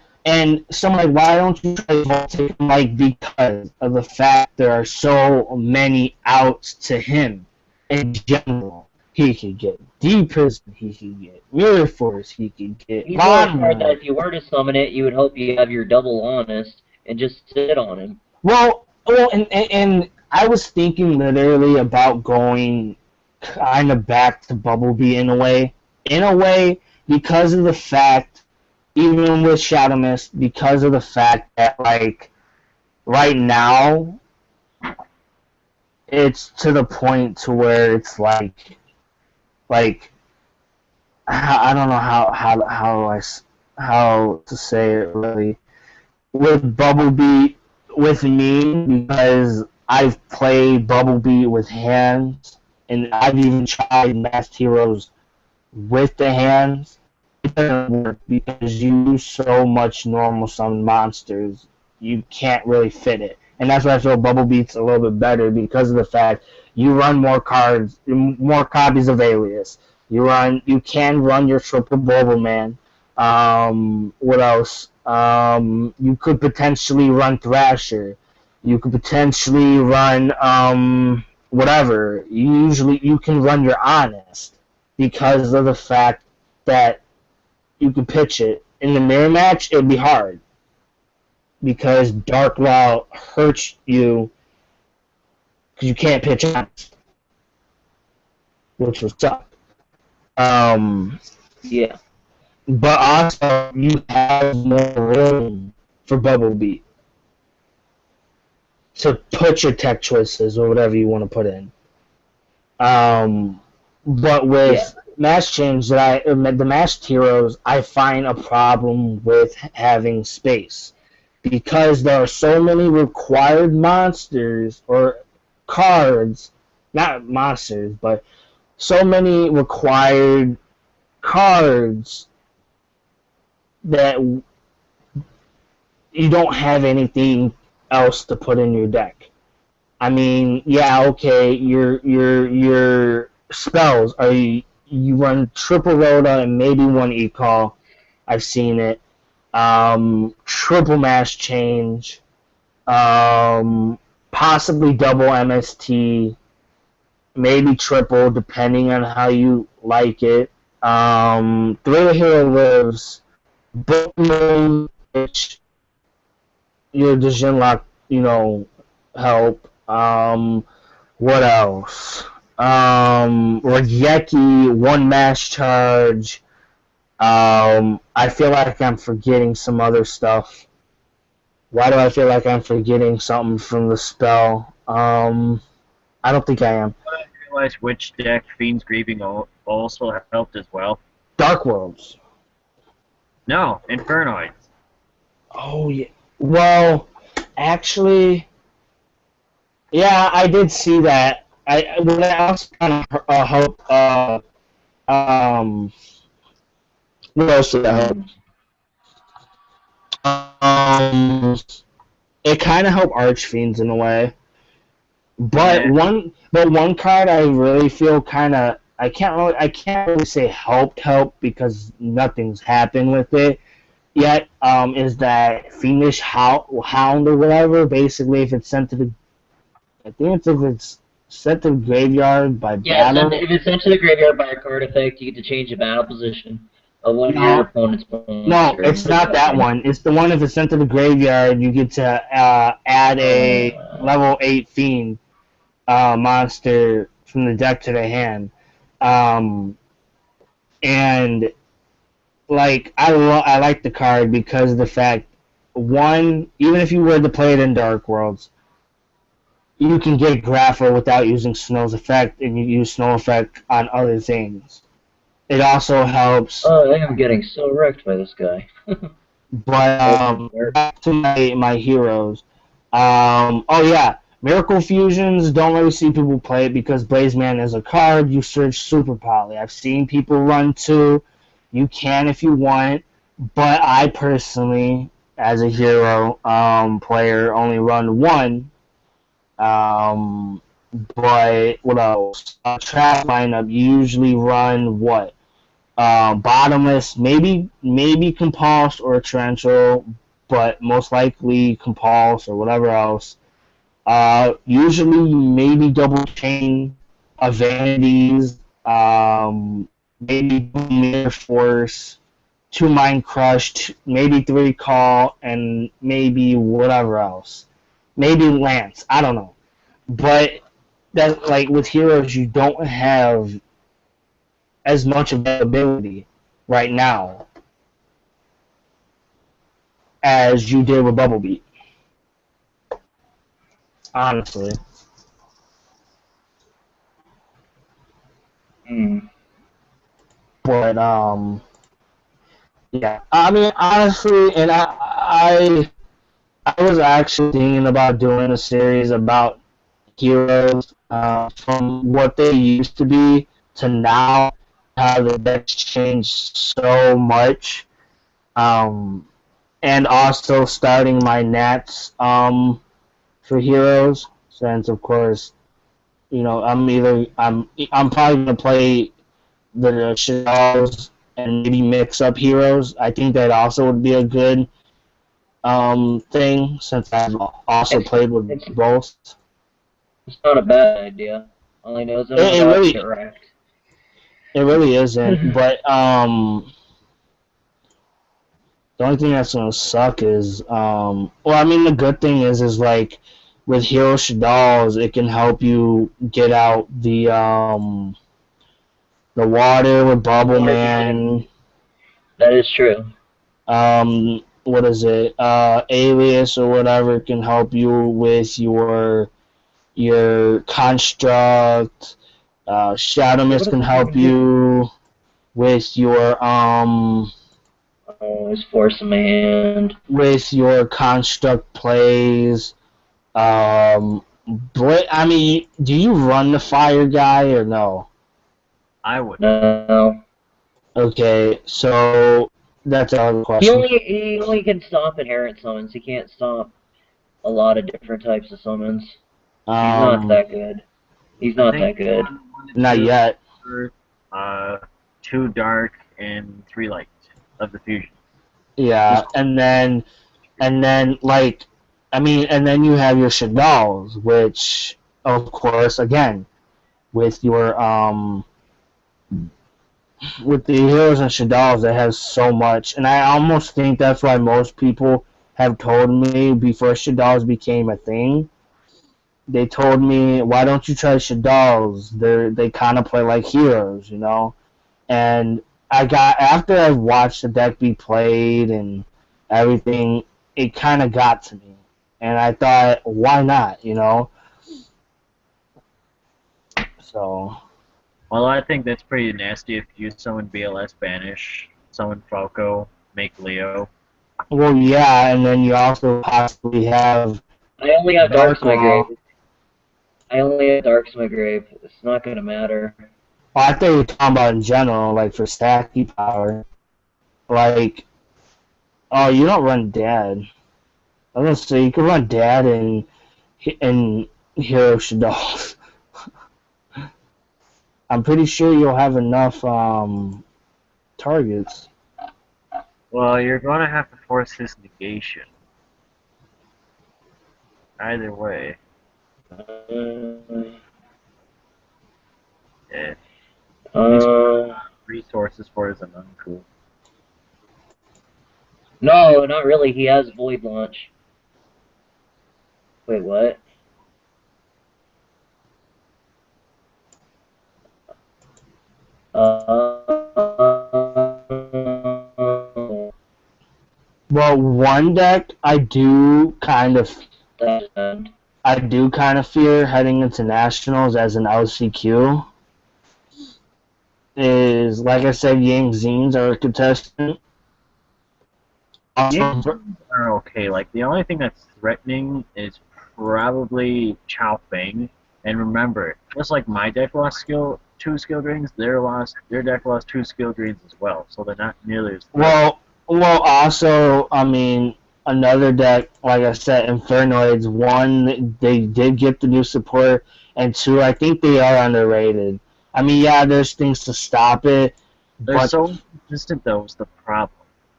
someone like, why don't you try Voltic? Like, because of the fact there are so many outs to him in general. He could get D-Prison, he could get Mirror Force, he could get He's really hard that if you were to summon it, you would hope you have your double honest and just sit on him. Well, and I was thinking literally about going kind of back to Bumblebee in a way, because of the fact, even with Shadow Mist, because of the fact that like right now, it's to the point to where it's like I don't know how to say it really with Bumblebee. With me, because I've played Bumblebee with hands, and I've even tried Masked Heroes with the hands. It doesn't work because you use so much normal summon monsters, you can't really fit it. And that's why I feel Bumblebee's a little bit better because of the fact you run more cards, more copies of Alias. You can run your triple Bulbaman. What else? You could potentially run Thrasher. You could potentially run whatever. You can run your Honest because of the fact that you can pitch it. In the mirror match, it'd be hard because Dark Law hurts you because you can't pitch Honest, which would suck. Yeah. But also, you have more room for Bumblebee to put your tech choices or whatever you want to put in. But with Mask Change, the Masked Heroes, I find a problem with having space. Because there are so many required monsters or cards, not monsters, but so many required cards that you don't have anything else to put in your deck. I mean, yeah, okay, your spells are you run triple Rhoda and maybe one E-Call. I've seen it. Triple Mask Change. Possibly double MST. Maybe triple, depending on how you like it. Three Hero Lives. Bookman, which your Djinn lock, help. What else? Raigeki, one mass charge. I feel like I'm forgetting some other stuff. Why do I feel like I'm forgetting something from the spell? I don't think I am. I realize which deck Fiend's Grieving also helped as well. Dark Worlds. No, Infernoids. Oh, yeah. Well, actually, yeah, I did see that. I also kind of hope. What else did I hope? It kind of helped Archfiends in a way, but Yeah. one card I really feel kind of I can't really say help because nothing's happened with it yet. Is that Fiendish Hound or whatever? Basically, if it's sent to the, I think if it's sent to the graveyard by battle. If it's sent to the graveyard by a card effect, you get to change the battle position. of one of No. your opponent's No, monsters. it's not that one. It's the one if it's sent to the graveyard, you get to add a level 8 fiend monster from the deck to the hand. And like I like the card because of the fact, one, even if you were to play it in Dark Worlds, you can get Grapple without using Snow's effect, and you use Snow effect on other things. It also helps. Oh, I am getting so wrecked by this guy. But back to my heroes. Oh yeah, Miracle Fusions don't really see people play it because Blaze Man is a card. You search Super Poly. I've seen people run 2. You can if you want, but I personally, as a hero player, only run 1. But what else? Trap lineup. You usually run what? Bottomless, maybe Compulse or Torrential, but most likely Compulse or whatever else. Usually maybe Double Chain of Vanities, maybe Mirror Force, 2 Mind Crush, maybe 3 Call, and maybe whatever else. Maybe Lance, I don't know. But that, like, with heroes, you don't have as much availability right now as you did with Bubble Beat. Honestly. But yeah. I mean, honestly, and I was actually thinking about doing a series about heroes from what they used to be to now, how the deck's changed so much. And also starting my Nats for heroes, since of course, you know, I'm probably gonna play the Shadows and maybe mix up heroes. I think that also would be a good thing, since I've also played with both. It's not a bad idea. All I know is I'm It about really- to get wrecked. It really isn't, but the only thing that's gonna suck is well, I mean, the good thing is like with Hero Shaddolls, it can help you get out the water with Bubble Man. That is true. What is it? Alias or whatever can help you with your construct. Shadow Mist can help you with your Always force in my hand. with your construct plays. But I mean, do you run the fire guy or no? I would. No. Okay, so that's another question. He only can stop inherent summons. He can't stop a lot of different types of summons. He's not that good. He's not that good. Not yet. 2 dark and 3 light of the fusion. Yeah, and then like, I mean, and then you have your Shaddolls, which of course, again, with your with the heroes and Shaddolls, it has so much, and I almost think that's why most people have told me before Shaddolls became a thing. They told me, why don't you try Shaddolls? They kind of play like heroes, you know. And after I watched the deck be played and everything, it kind of got to me, and I thought, why not, you know? So. Well, I think that's pretty nasty if you summon BLS Banish, summon Falco, make Leo. Well, yeah, and then you also possibly have. I only have Dark's my Dark grave. I only have Dark's my grave. It's not gonna matter. Well, I thought you were talking about in general, like for stacky power. Like, oh, you don't run Dad. I was gonna say you can run Dad and Hero Shaddolls. I'm pretty sure you'll have enough targets. Well, you're going to have to force his negation. Either way. Yeah. Resources for his uncool. No, not really. He has Void Launch. Wait, what? Uh, Well, one deck I do kind of fear heading into nationals as an LCQ is, like I said, Yang Zines are a contestant. Yanks are okay. Like, the only thing that's threatening is probably Chao Feng. And remember, just like my deck lost two skill drains, their deck lost two skill drains as well. So they're not nearly as threatening. Well, also, I mean, another deck, like I said, Infernoids. One, they did get the new support, and two, I think they are underrated. I mean, yeah, there's things to stop it, They're but so inconsistent, though, is the problem.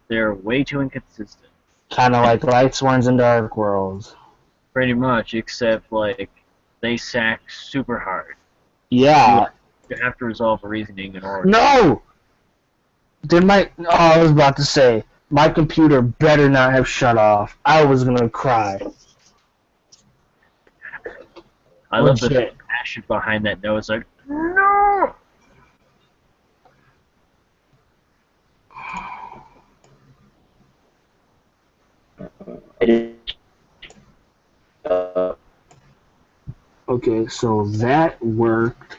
They're way too inconsistent. kind of like Light Sworns and Dark Worlds. Pretty much, except, like, they sack super hard. Yeah. You have to resolve a reasoning in order. No! I was about to say, my computer better not have shut off. I was gonna cry. I love the passion behind that nose, like, no! Okay, so that worked.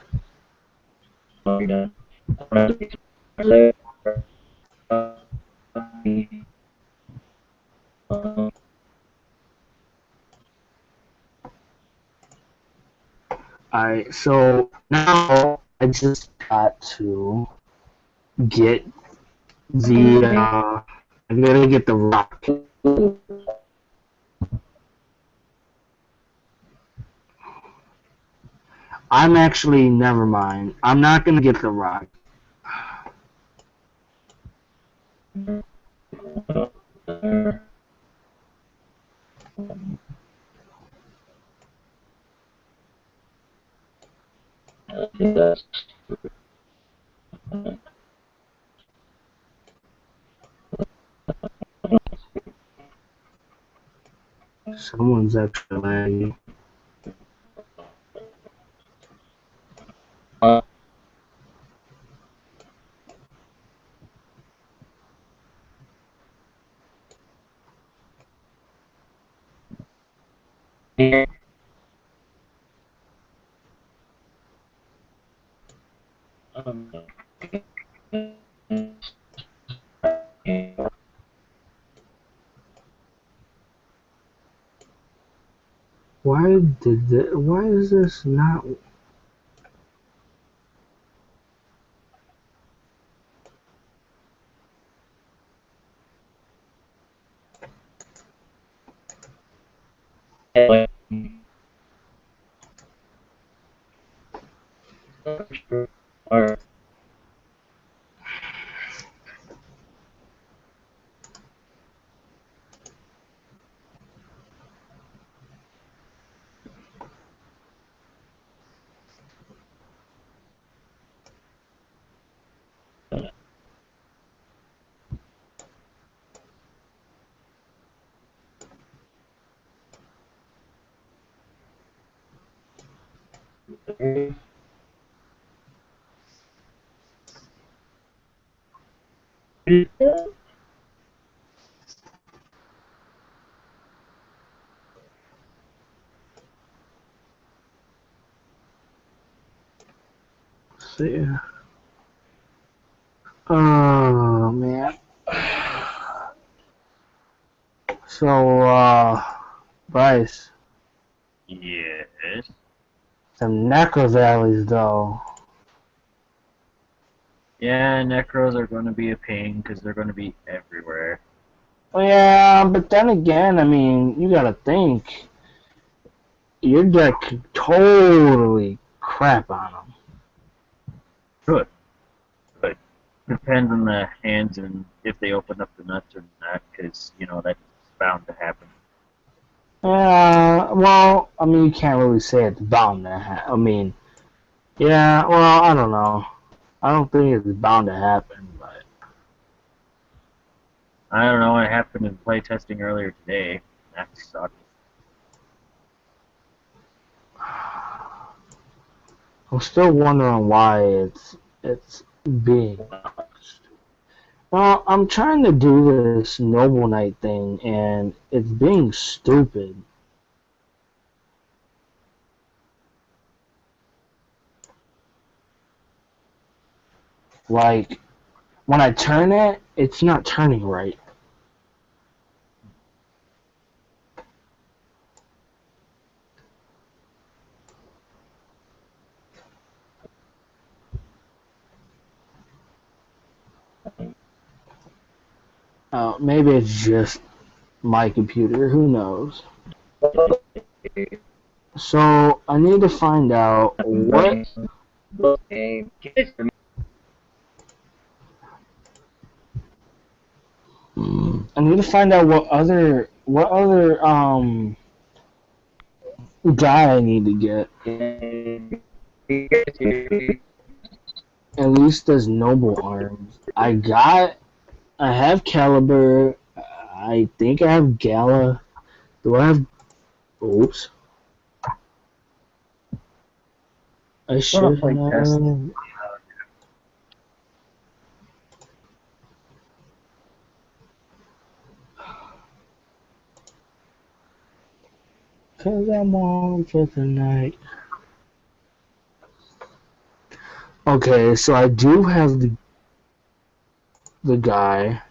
Alright, so now I just got to get I'm gonna get the rock. I'm actually, never mind. I'm not gonna get the rock. Someone's actually lagging. Why is this not? See. Oh man. So, Bryce. Yes. Some Necro Valleys though. Yeah, Necros are going to be a pain because they're going to be everywhere. Well, yeah, but then again, I mean, you gotta think. Your deck could totally crap on them. Good. But depends on the hands and if they open up the nuts or not, because, you know, that's bound to happen. Well, I mean, you can't really say it's bound to happen. I mean, yeah, well, I don't know. I don't think it's bound to happen, but... I don't know. It happened in playtesting earlier today. That sucked. I'm still wondering why it's being. Well, I'm trying to do this Noble Knight thing, and it's being stupid. Like, when I turn it, it's not turning right. Maybe it's just my computer, who knows. So, I need to find out what... I need to find out what other guy I need to get. At least there's Noble Arms. I have Caliber. I think I have Gala. Do I have... Oops. I should have... Cause I'm on for the night. Okay, so I do have the guy.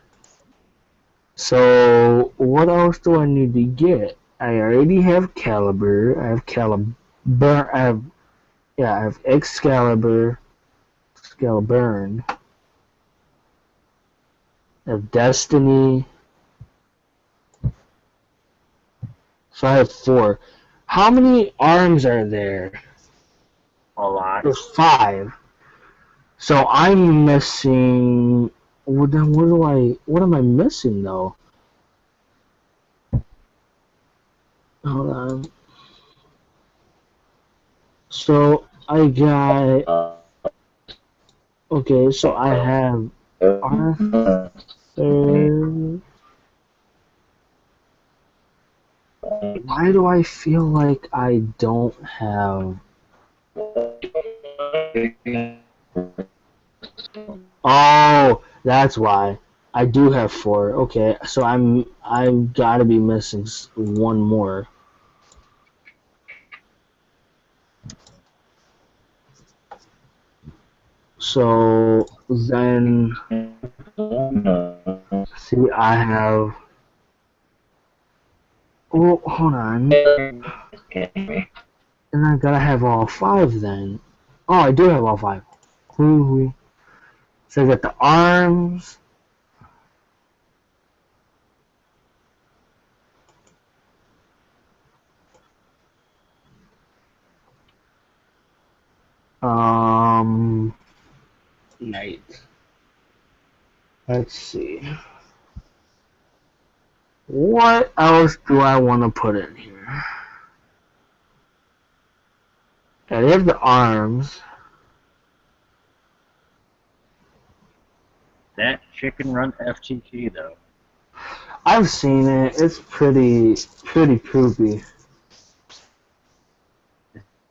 So what else do I need to get? I already have Caliber. I have Caliber. I have Excalibur, Excaliburn. I have Destiny. So I have 4. How many arms are there? A lot. There's 5. So I'm missing. Well, then what am I missing though? Hold on. So I got. Okay, so I have Arthur. Why do I feel like I don't have... Oh, that's why. I do have 4. Okay, so I've got to be missing one more. So then, see, I have... Oh, hold on. And I gotta have all 5 then. Oh, I do have all 5. So I got the arms. Knight. Let's see. What else do I want to put in here? I have the arms. That Chicken Run FTT though. I've seen it. It's pretty poopy.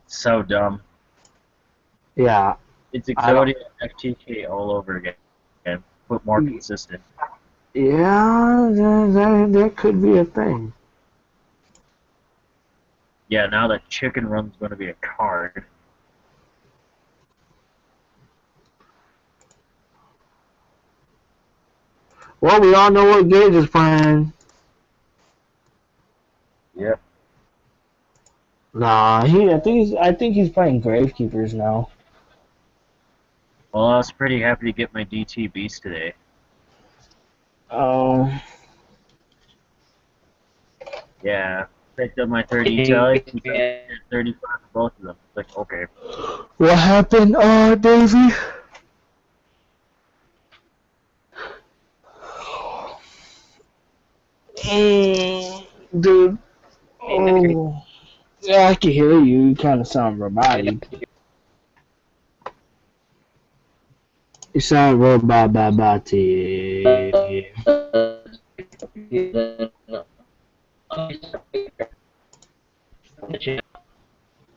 So dumb. Yeah. It's Exodia FTK all over again, but more consistent. Yeah, that could be a thing. Yeah, now that Chicken Run's going to be a card. Well, we all know what Gage is playing. Yep. Nah, I think he's playing Gravekeepers now. Well, I was pretty happy to get my DT Beast today. Oh. Yeah, picked up my 30 tally, 35 for both of them. It's like, okay. What happened, Davey? Dude. Oh. Yeah, I can hear you. You kind of sound robotic. You sound robotic. then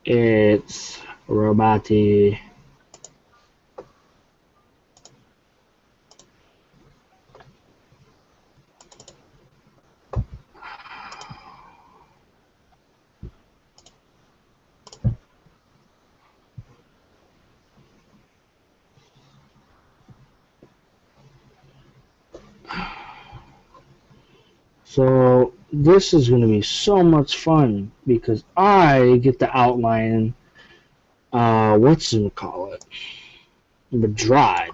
It's Robati. So this is going to be so much fun because I get to outline whatchamacallit, Madrid.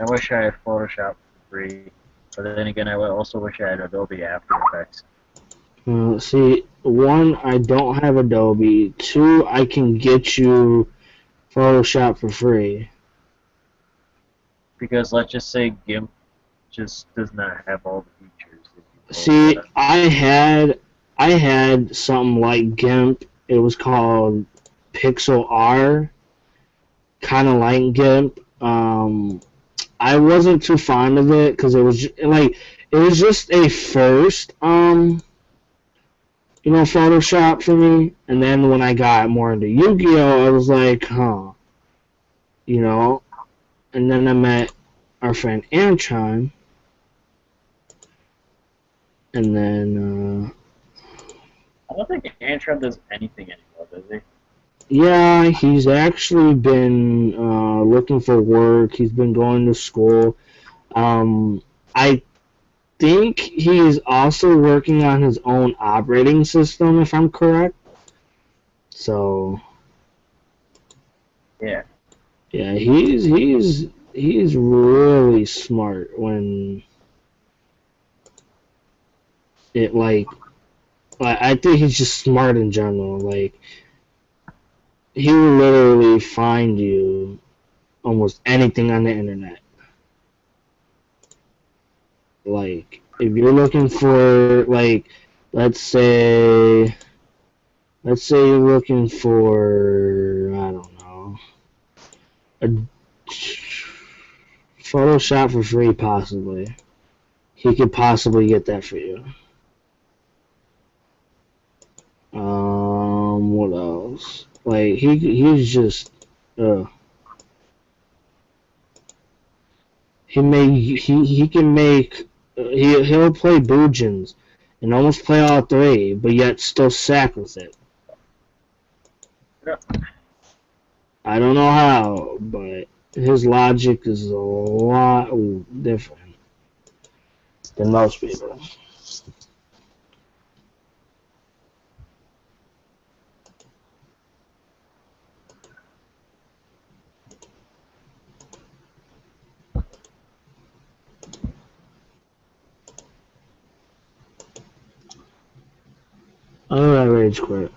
I wish I had Photoshop for free, but then again, I also wish I had Adobe After Effects. See, one, I don't have Adobe. Two, I can get you Photoshop for free. Because let's just say GIMP just does not have all the features. See, I had something like GIMP. It was called Pixel R, kind of like GIMP. I wasn't too fond of it because it was just a first Photoshop for me. And then when I got more into Yu-Gi-Oh, I was like, huh, And then I met our friend Antron, and then I don't think Antron does anything anymore, does he? yeah, he's actually been looking for work. He's been going to school. I think he is also working on his own operating system, if I'm correct. So Yeah. yeah, he's really smart when it I think he's just smart in general. Like, he will literally find you almost anything on the internet. Like, if you're looking for, like, let's say you're looking for, I don't know, a Photoshop for free, possibly. He could possibly get that for you. What else? Like, he's just, he can make, he'll play Boojins and almost play all three, but yet still sack with it. Yeah. I don't know how, but his logic is a lot different than most people. Alright, rage quit.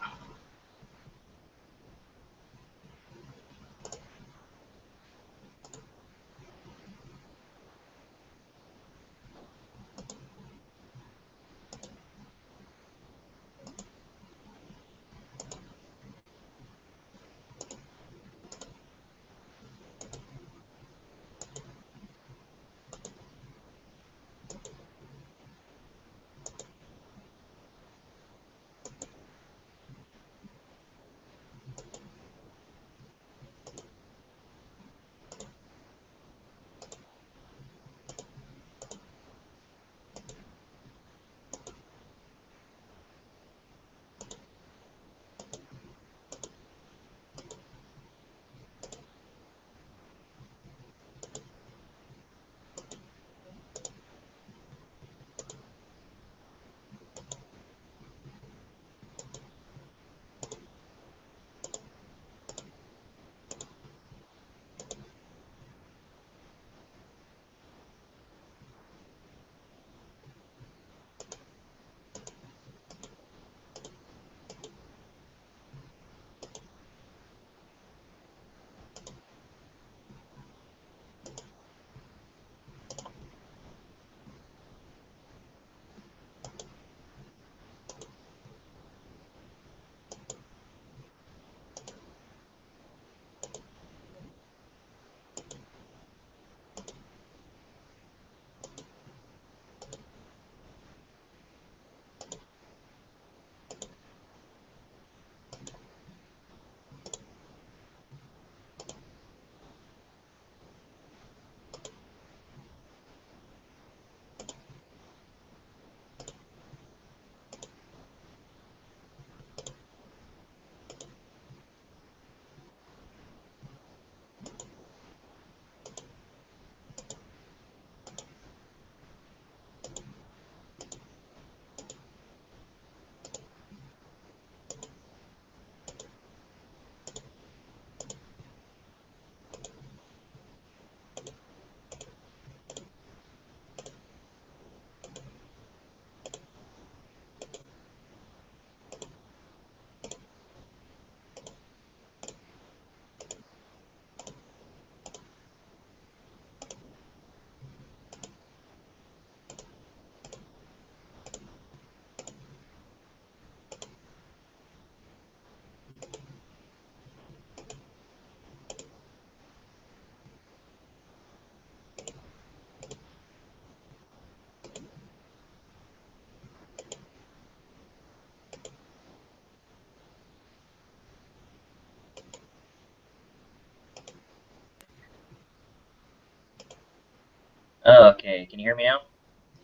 Okay, can you hear me now?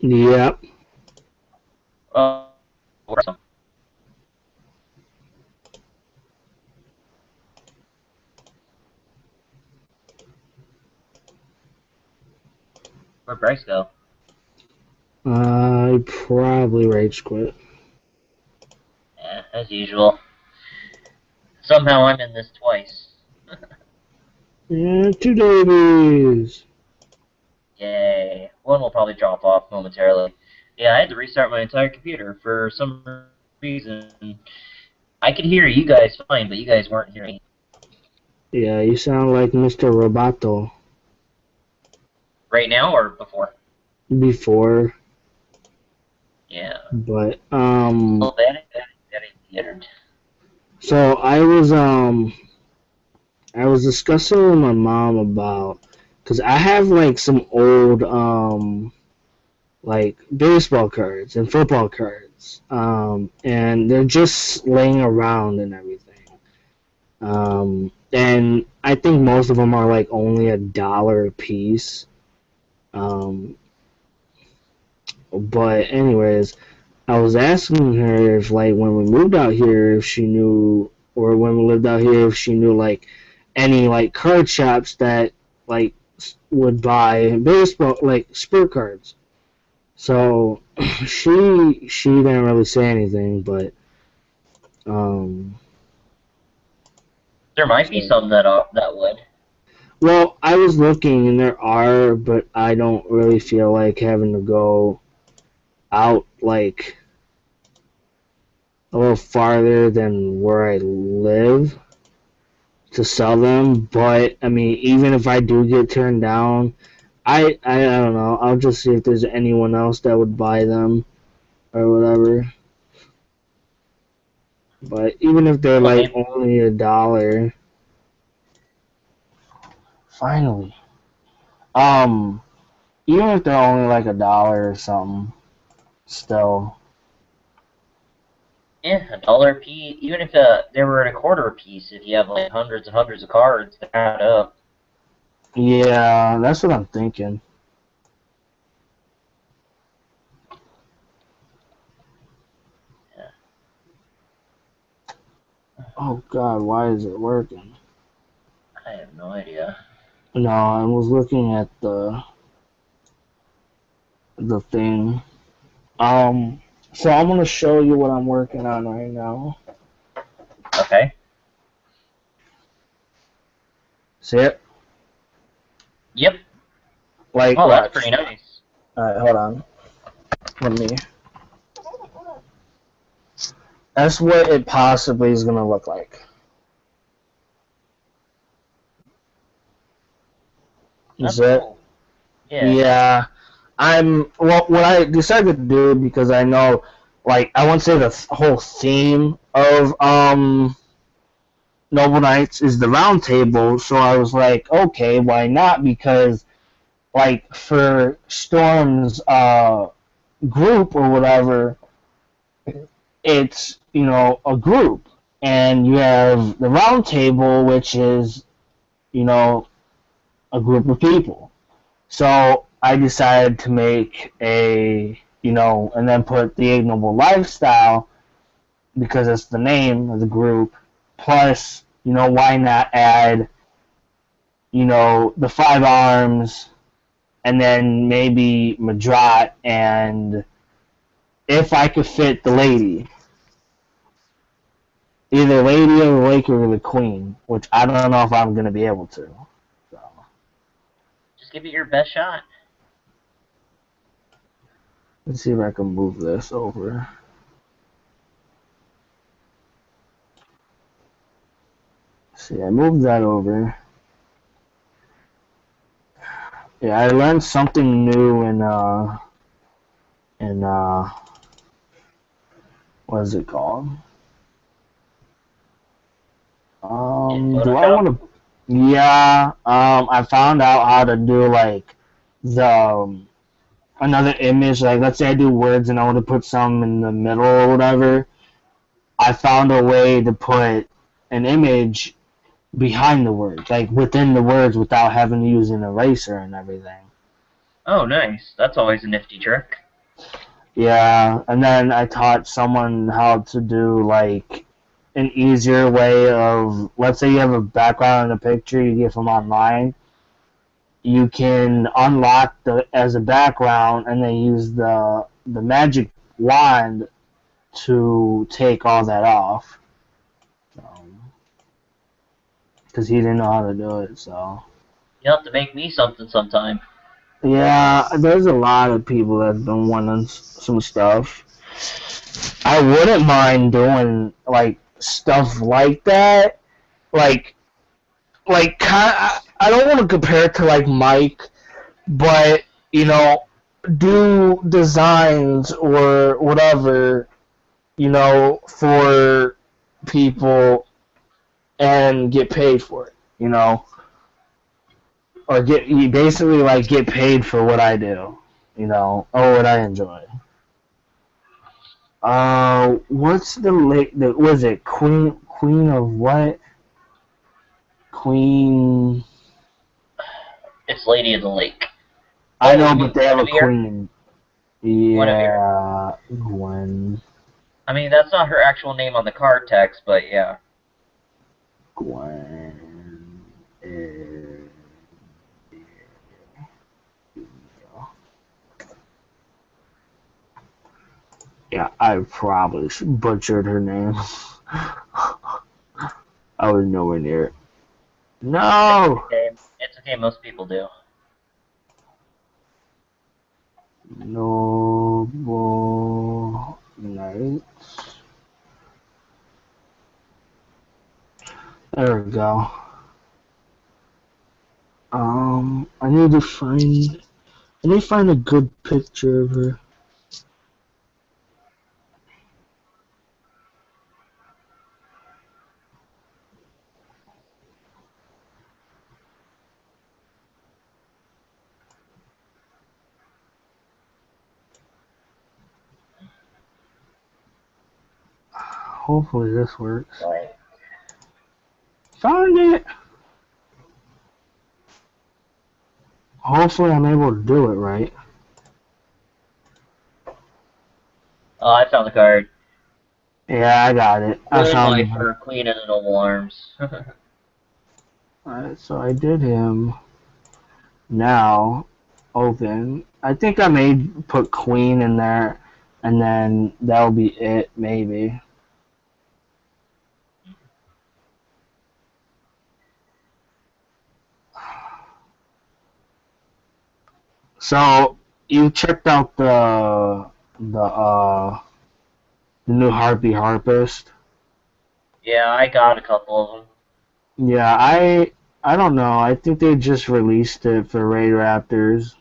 Yep. Awesome. Where'd Bryce go? I probably rage quit. Yeah, as usual. Somehow I'm in this twice. Yeah, 2 babies. Yay. One will probably drop off momentarily. Yeah, I had to restart my entire computer for some reason. I could hear you guys fine, but you guys weren't hearing me. Yeah, you sound like Mr. Roboto. Right now or before? Before, Yeah. but Well, that ain't so I was discussing with my mom about, because I have like some old like baseball cards and football cards, and they're just laying around and everything, and I think most of them are like only $1 a piece. But anyways, I was asking her if, like, when we moved out here, if she knew, or when we lived out here, if she knew, like, any, like, card shops that, like, would buy baseball, like, sport cards. So, she didn't really say anything, but, There might be some that would. well, I was looking, and there are, but I don't really feel like having to go out, like, a little farther than where I live to sell them. But I mean, even if I do get turned down, I don't know. I'll just see if there's anyone else that would buy them or whatever. But even if they're like only $1, finally, even if they're only like $1 or something, still. Yeah, $1 a piece. Even if they were at $0.25 a piece, if you have like hundreds and hundreds of cards, they add up. Yeah, that's what I'm thinking. Yeah. Oh God, why is it working? I have no idea. No, I was looking at the thing. So I'm gonna show you what I'm working on right now. Okay. See it? Yep. Like, Oh, watch. that's pretty nice. Alright, hold on. Let me. That's what it possibly is gonna look like. Is it? Cool. Yeah. Yeah. What I decided to do, because I know, like, I won't say the whole theme of Noble Knights is the round table, so I was like, okay, why not? Because, like, for Storm's group or whatever, it's, you know, a group, and you have the round table, which is, you know, a group of people. So I decided to make a, you know, and then put the Ignoble Lifestyle, because it's the name of the group, plus, you know, why not add, you know, the 5 arms, and then maybe Madrat, and if I could fit the lady. Either lady or the lake or the queen, which I don't know if I'm going to be able to. So. Just give it your best shot. Let's see if I can move this over. See, I moved that over. Yeah, I learned something new in what is it called? Do I want to? Yeah, I found out how to do like the another image. Like, let's say I do words and I want to put some in the middle or whatever. I found a way to put an image behind the words, like within the words, without having to use an eraser and everything. Oh, nice. That's always a nifty trick. Yeah, and then I taught someone how to do like an easier way of, let's say you have a background in a picture you get from online, you can unlock the as a background and then use the magic wand to take all that off. Because he didn't know how to do it, so. You'll have to make me something sometime. Yeah, there's a lot of people that have been wanting some stuff. I wouldn't mind doing like stuff like that, like I don't want to compare it to like Mike, but you know, do designs or whatever, you know, for people and get paid for it, you know. Or you basically like get paid for what I do, you know, or what I enjoy. What's was it Queen of what? Queen. It's Lady of the Lake. I know, but they have a queen. Yeah, Guinevere. Gwen. I mean, that's not her actual name on the card text, but yeah. Gwen. Yeah, I probably butchered her name. I was nowhere near it. No! It's okay, most people do. Noble Knights. There we go. I need to find a good picture of her. Hopefully this works. Right. Found it! Hopefully I'm able to do it right. Oh, I found the card. Yeah, I got it. I found Life for Queen of the Noble Arms. Alright, so I did him. Now, open. I think I may put Queen in there, and then that'll be it, maybe. So you checked out the new Harpy Harpist? Yeah, I got a couple of them. Yeah, I don't know. I think they just released it for Raid Raptors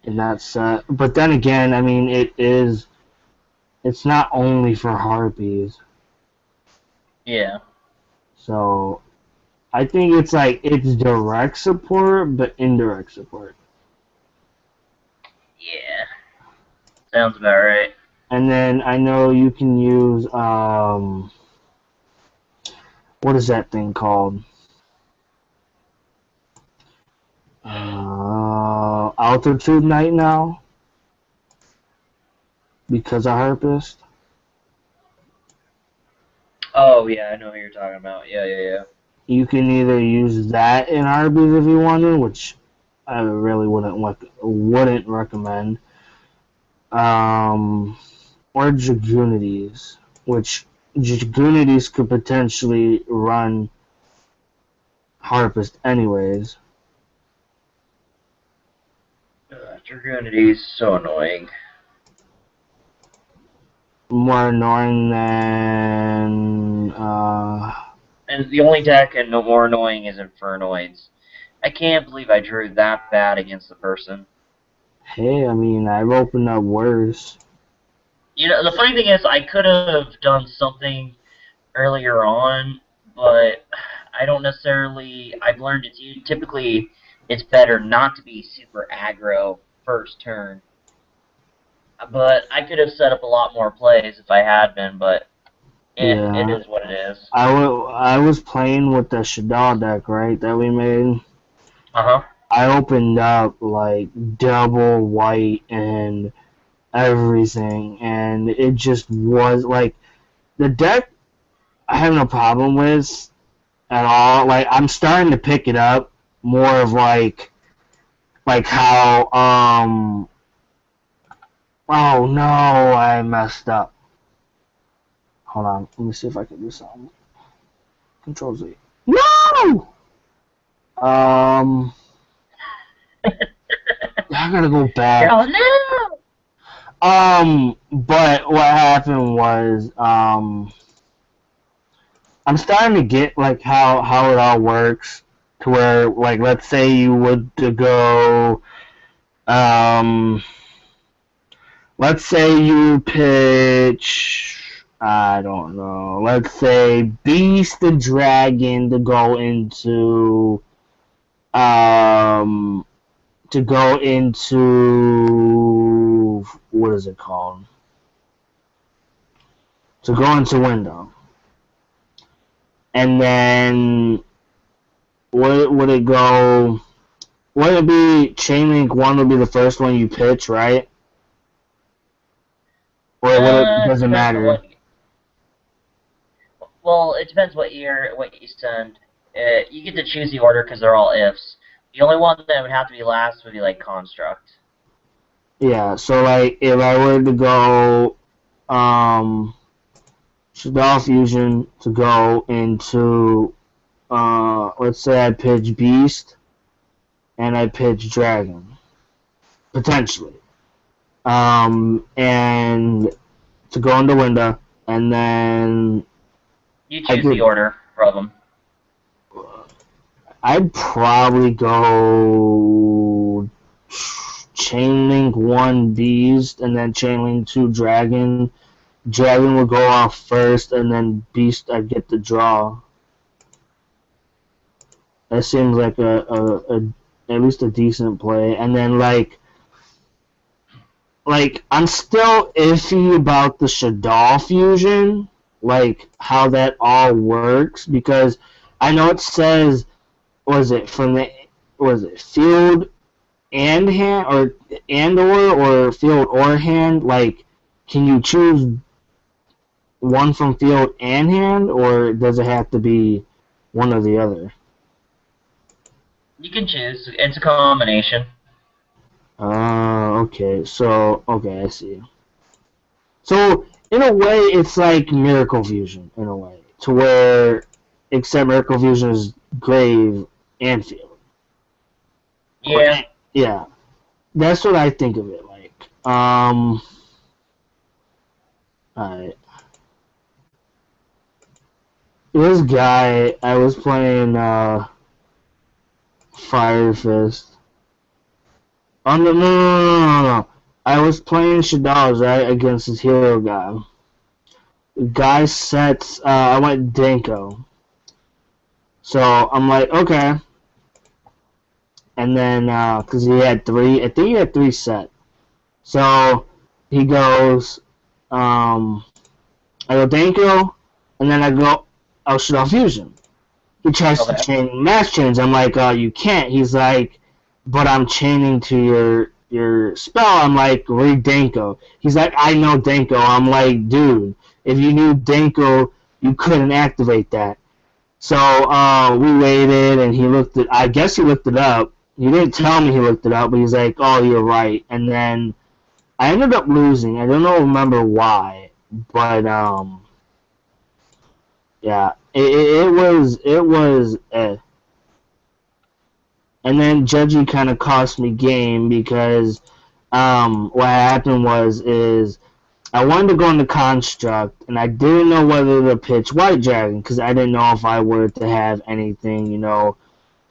in that set. But then again, I mean, it's not only for Harpies. Yeah. So I think it's like it's direct support but indirect support. Yeah. Sounds about right. And then I know you can use what is that thing called? Altitude Night now because of Harpist. Oh yeah, I know who you're talking about. Yeah. You can either use that in Arby's if you wanted, which I really wouldn't recommend. Or Dragunities, which Dragunities could potentially run Harpist anyways. Dragoonity is so annoying. More annoying than And the only deck and no more annoying is Infernoids. I can't believe I drew that bad against the person. Hey, I mean, I've opened up worse. You know, the funny thing is, I could have done something earlier on, but I don't necessarily. I've learned typically it's better not to be super aggro first turn. But I could have set up a lot more plays if I had been, but Yeah. it is what it is. I was playing with the Shadal deck, right, that we made. Uh-huh. I opened up like double white and everything, and it just was like the deck I have no problem with at all. Like I'm starting to pick it up more of like how oh no, I messed up. Hold on, let me see if I can do something. Control Z. No! I gotta go back. Oh no! But what happened was, I'm starting to get like how it all works to where like let's say you would to go, let's say you pitch, I don't know, let's say Beast the Dragon to go into, what is it called? To go into window. And then would it go? Would it be Chain Link 1 would be the first one you pitch, right? Or does it matter? Well, it depends what you send. You get to choose the order because they're all ifs. The only one that would have to be last would be like Construct. Yeah, so like if I were to go Shaddoll Fusion to go into let's say I pitch Beast and I pitch Dragon. Potentially. And to go into window and then you choose the order from them. I'd probably go Chain Link 1 Beast and then Chain Link 2 Dragon. Dragon will go off first and then Beast I'd get the draw. That seems like at least a decent play. And then like I'm still iffy about the Shaddoll Fusion, like how that all works, because I know it says field and hand or field or hand, like can you choose one from field and hand, or does it have to be one or the other? You can choose. It's a combination. Okay. So, okay, I see. So, in a way, it's like Miracle Fusion, in a way. To where, except Miracle Fusion is Grave and Field. Yeah. Yeah. That's what I think of it like. Alright. This guy, I was playing, Fire Fist. Oh, no. I was playing Shaddoll, right, against his hero guy. The guy sets, I went Danko. So, I'm like, okay. And then, because he had three, I think he had 3 set. So, he goes, I go Danko, and then I go, Shaddoll Fusion. He tries to chain mass chains. I'm like, you can't. He's like, but I'm chaining to your spell. I'm like, read Danko. He's like, I know Danko. I'm like, dude, if you knew Danko, you couldn't activate that. So we waited, and I guess he looked it up. He didn't tell me he looked it up, but he's like, oh, you're right. And then I ended up losing. I don't remember why, but yeah, it was And then Judgy kind of cost me game because what happened is I wanted to go into Construct, and I didn't know whether to pitch White Dragon because I didn't know if I were to have anything,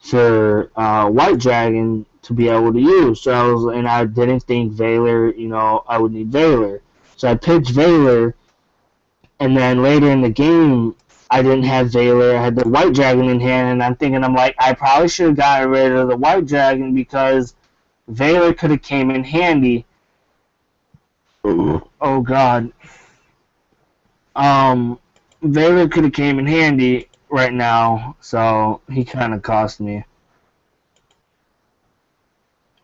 for White Dragon to be able to use. So I didn't think Valor, I would need Valor. So I pitched Valor, and then later in the game, I didn't have Valor. I had the White Dragon in hand, and I'm thinking, I probably should have gotten rid of the White Dragon because Valor could have came in handy. Oh God. Valor could have came in handy right now, so he kind of cost me.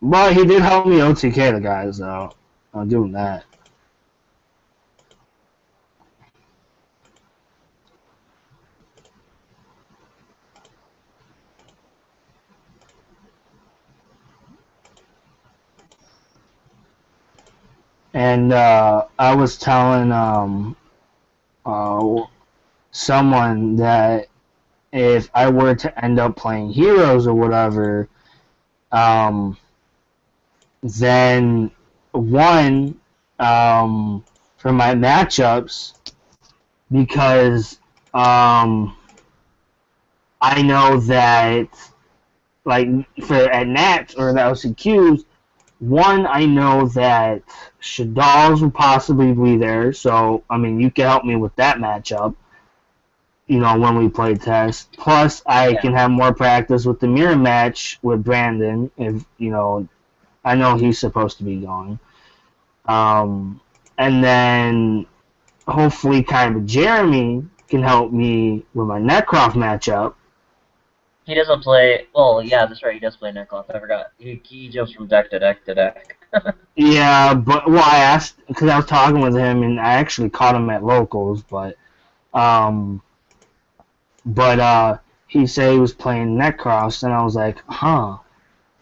But he did help me OTK the guys, though. I'll give him that. And I was telling someone that if I were to end up playing Heroes or whatever, then one, for my matchups, because I know that, like, at Nats or the LCQs, one, I know that Shadal's will possibly be there, so, I mean, you can help me with that matchup, you know, when we play test. Plus, I can have more practice with the mirror match with Brandon, if, you know, I know he's supposed to be going. And then, hopefully, kind of Jeremy can help me with my Necroft matchup. He doesn't play. Well, yeah, that's right. He does play Necroft. I forgot. He jumps from deck to deck to deck. Yeah, but well, I asked because I was talking with him, and I actually caught him at locals, but he said he was playing Necross, and I was like, huh.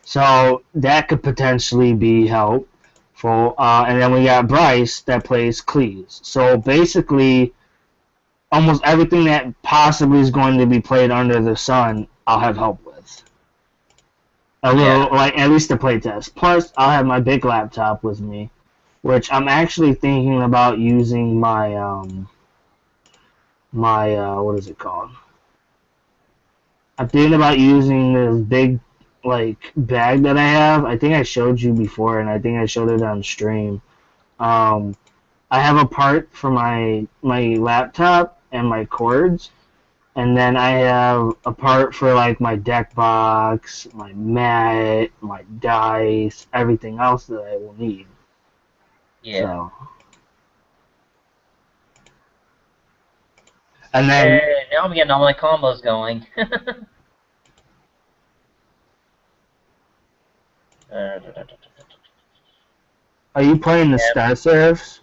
So that could potentially be helpful. And then we got Bryce that plays Cleese. So basically, almost everything that possibly is going to be played under the sun, I'll have help with. A little, like, at least the playtest. Plus, I'll have my big laptop with me, which I'm actually thinking about using my, what is it called? I'm thinking about using this big, like, bag that I have. I think I showed you before, and I think I showed it on stream. I have a part for my laptop and my cords, and then I have a part for, like, my deck box, my mat, my dice, everything else that I will need. Yeah. So. And then now I'm getting all my combos going. are you playing the Star Serifs?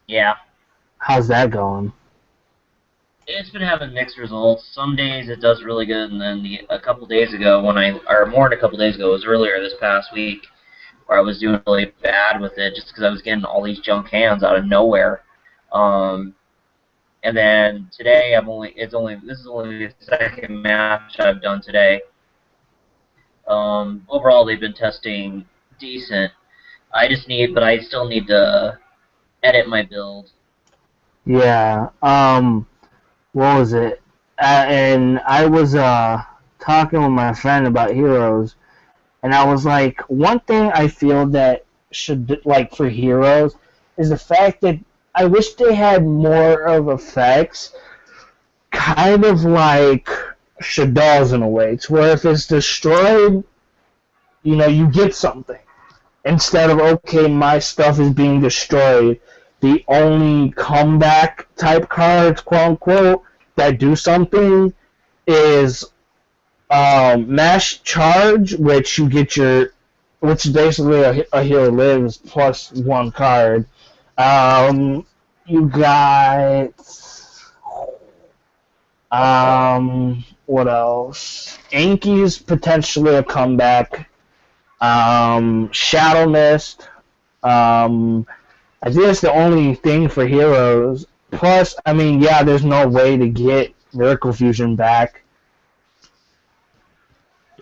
Yeah. How's that going? It's been having mixed results. Some days it does really good, and then a couple days ago, more than a couple days ago, it was earlier this past week, where I was doing really bad with it, just because I was getting all these junk hands out of nowhere. And then today, this is only the second match I've done today. Overall, they've been testing decent. I still need to edit my build. Yeah. What was it? And I was talking with my friend about Heroes, and I was like, one thing I feel that should, like, for Heroes is the fact that I wish they had more of effects, kind of like Shadal's in a way, to where if it's destroyed, you know, you get something. Instead of, okay, my stuff is being destroyed, the only comeback type cards, quote unquote, that do something is Mash Charge, which you get which is basically a hero lives plus one card. You got what else? Inky's potentially a comeback. Shadow Mist. I think that's the only thing for Heroes. Plus, I mean, yeah, there's no way to get Miracle Fusion back.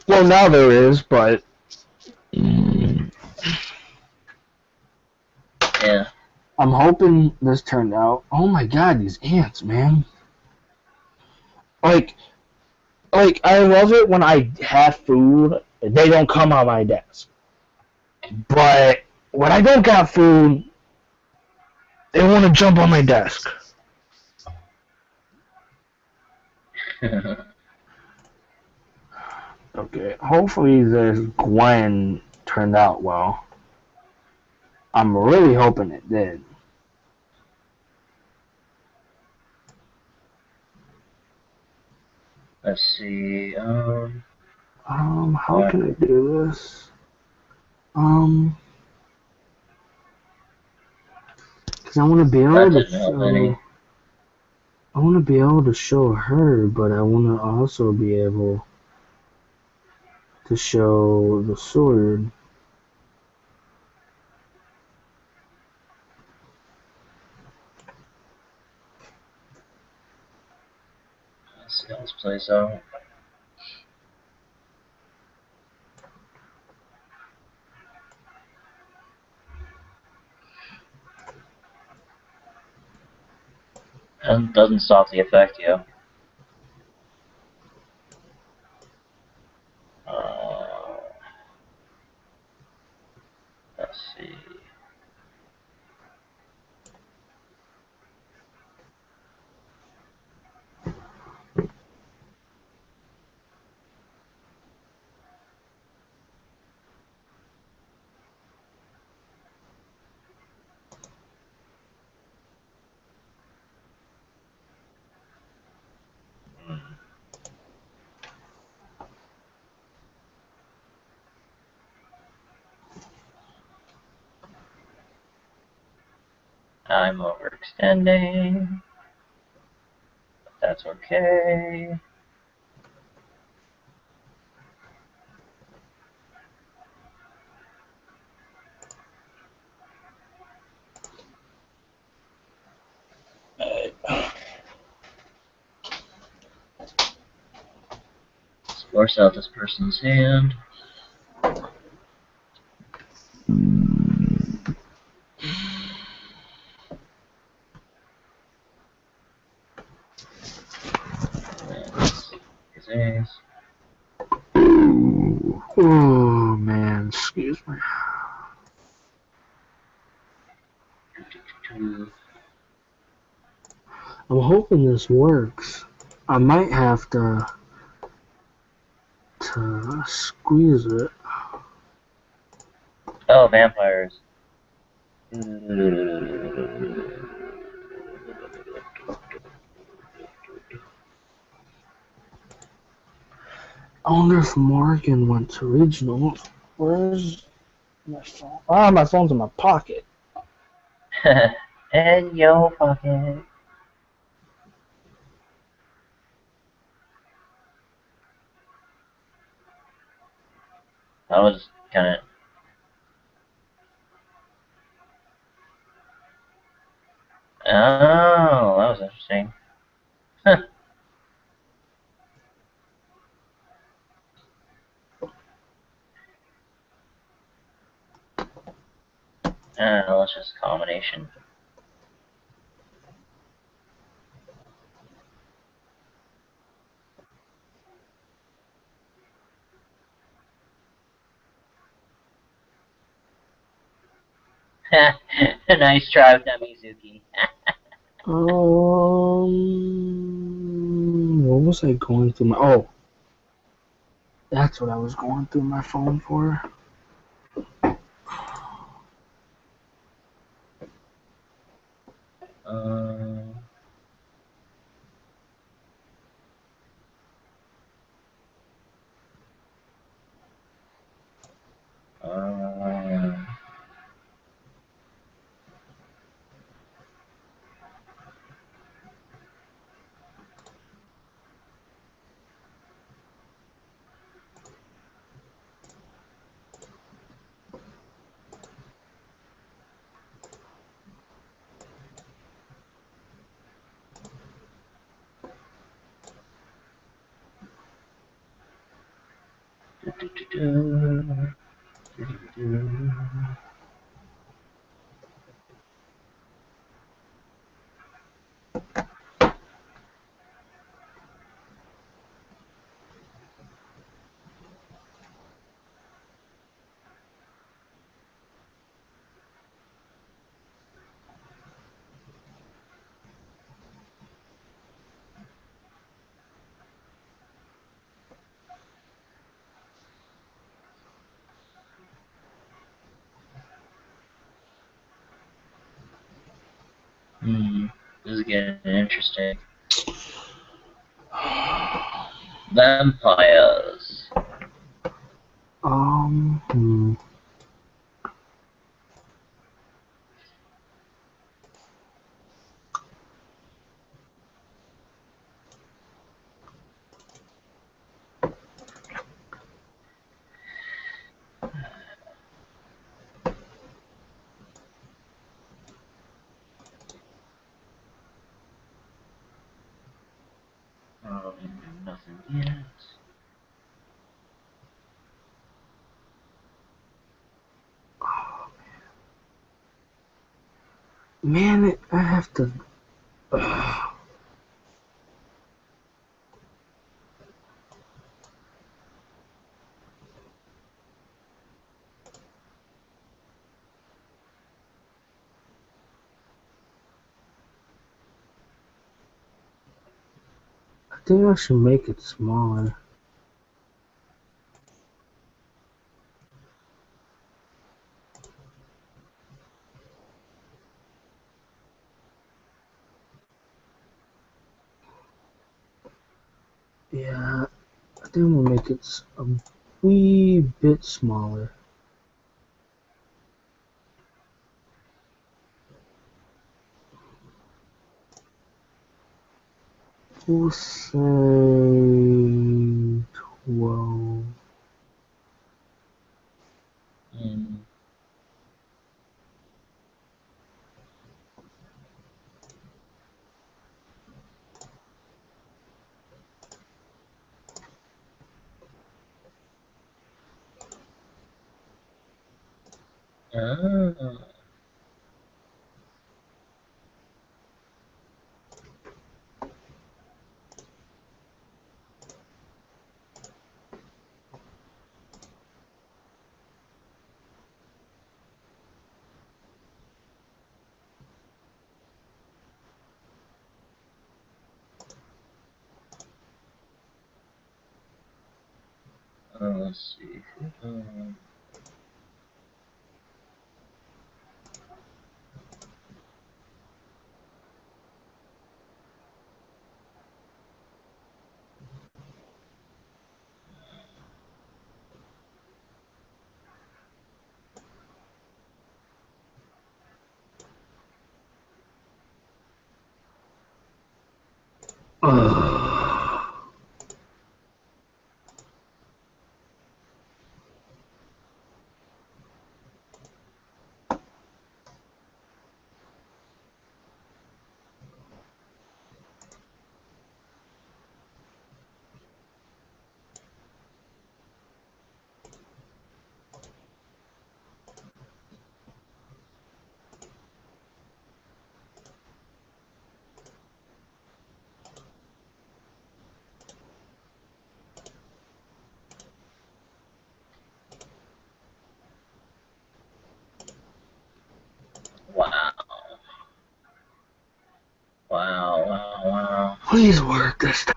Well, now there is, but... Yeah. I'm hoping this turned out... Oh my god, these ants, man. Like, I love it when I have food, they don't come on my desk. But when I don't got food, they want to jump on my desk. Okay, hopefully this Gwen turned out well. I'm really hoping it did. Let's see. How can I do this? Because I want to be That able to didn't help any. show. I want to be able to show her, but I want to also be able to show the sword. Let's see how this plays out. And doesn't stop the effect, yeah. Let's see. I'm overextending. But that's okay. Let's force out this person's hand. Oh man, excuse me. I'm hoping this works. I might have to squeeze it. Oh, vampires. I wonder if Morgan went to regional. Where's my phone? Ah, my phone's in my pocket. In your pocket. That was kind of. Oh, that was interesting. Let's just combination. Nice try with that Mizuki. What was I going through my? Oh, that's what I was going through my phone for. This is getting interesting. Vampires. Man, I have to. I think I should make it smaller. Yeah, I think we'll make it a wee bit smaller. We'll say 12. Let's see. Wow. Wow. Please work this time.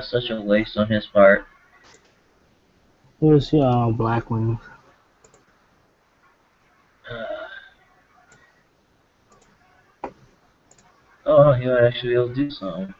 Such a waste on his part. Here's black wings. Oh, he might actually be able to do something.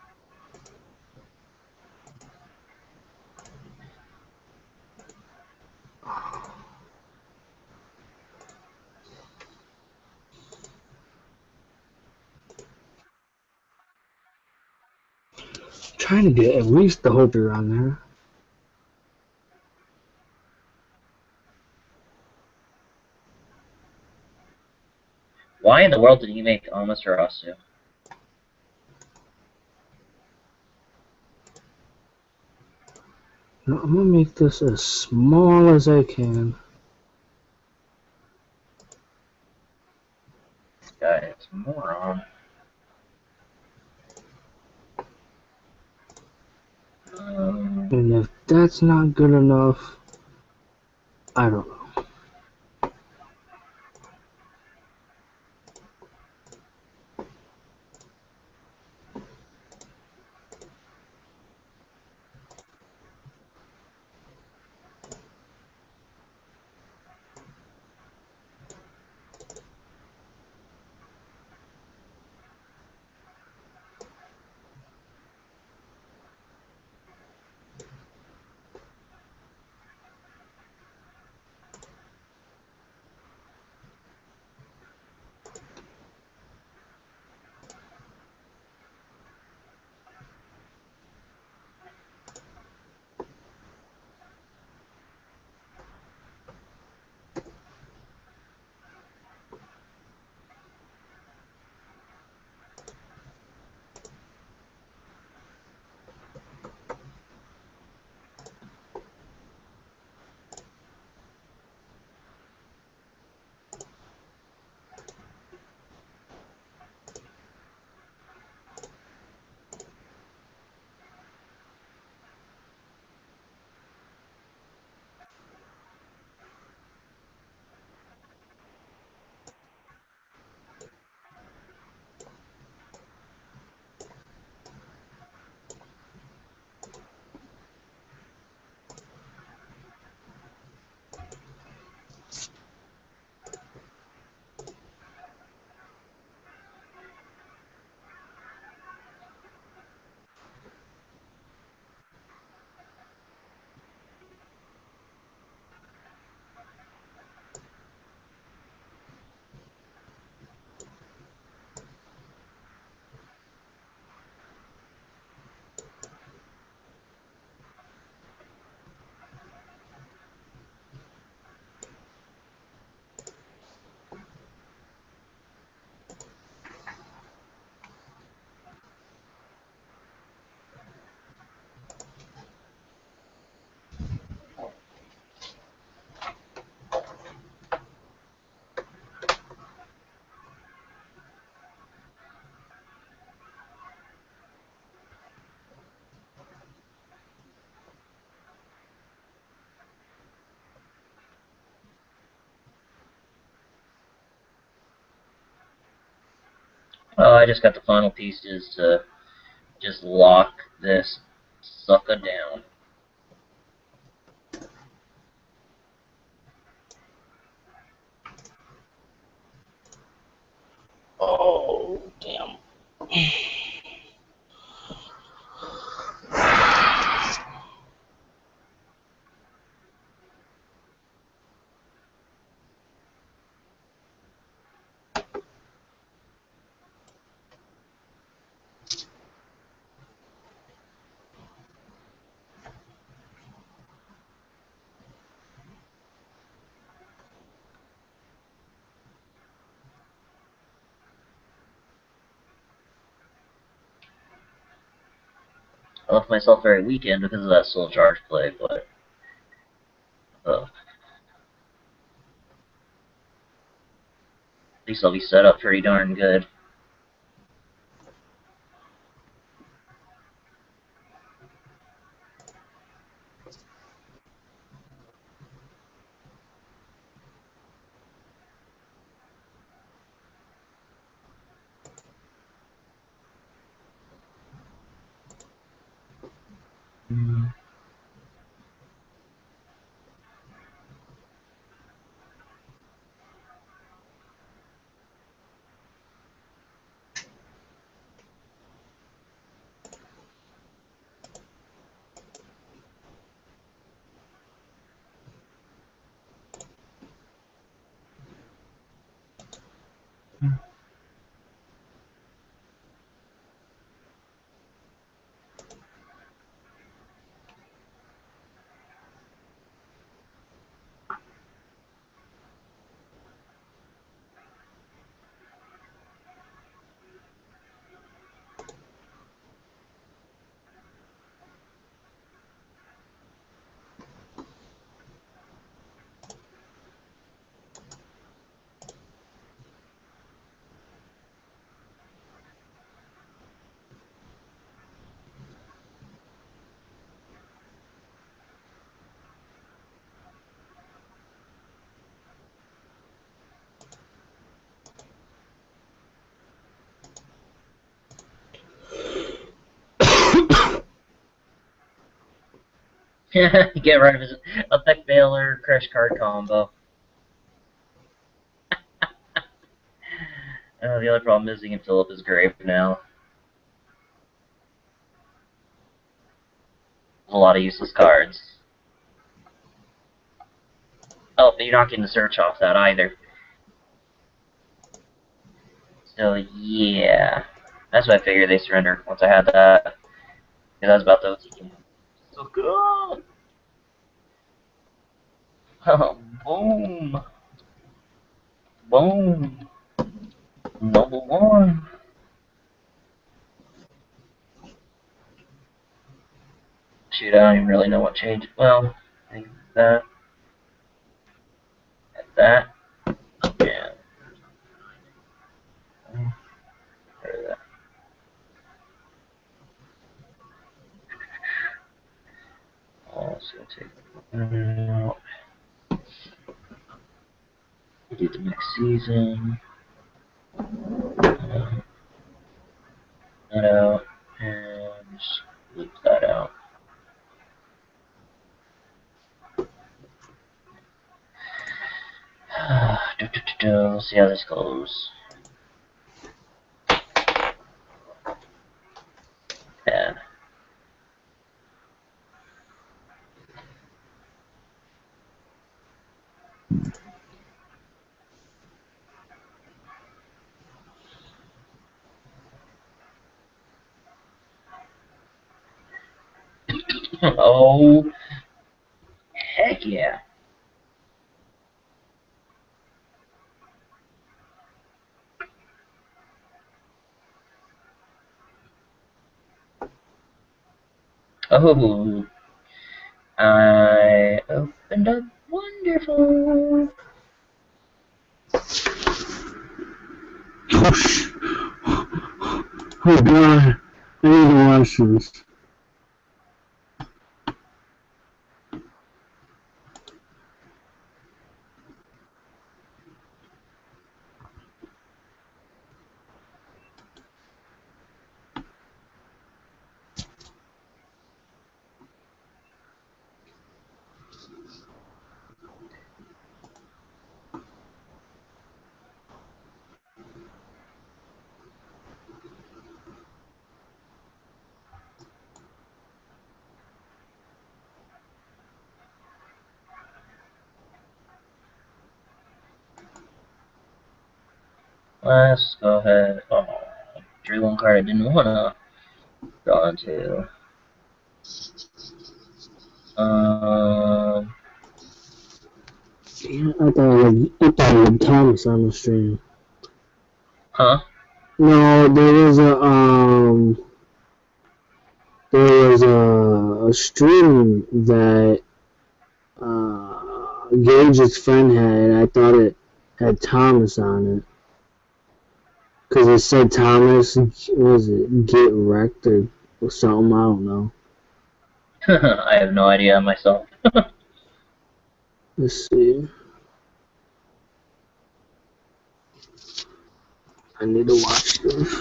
Trying to get at least the hooker on there. Why in the world did he make Amaterasu? Now, I'm gonna make this as small as I can. This guy is a moron. And if that's not good enough, I don't know. Well, I just got the final pieces to just lock this sucker down. Oh, damn. I left myself very weakened because of that soul charge play, but at least I'll be set up pretty darn good. Get rid of his Effect Veiler Crush card combo. The other problem is he can fill up his grave now. There's a lot of useless cards. Oh, but you're not getting the search off that either. So yeah, that's what I figured they surrendered once I had that. Because I was about to OTK. So good. Boom. Boom. Number one. Shoot, I don't even really know what changed. Well, I think that. That. Yeah. That. Also take that out. Do the next season. That out. And just loop that out. Let's see how this goes. Yeah. Oh, heck yeah. Oh, I opened up wonderful. Oh god, I need to watch this. Let's go ahead. Oh, drew one card I didn't want to draw into. Yeah, I thought Thomas on the stream. Huh? No, there was a stream that Gage's friend had. I thought it had Thomas on it. Because it said Thomas, was it get wrecked or something? I don't know. I have no idea myself. Let's see. I need to watch this.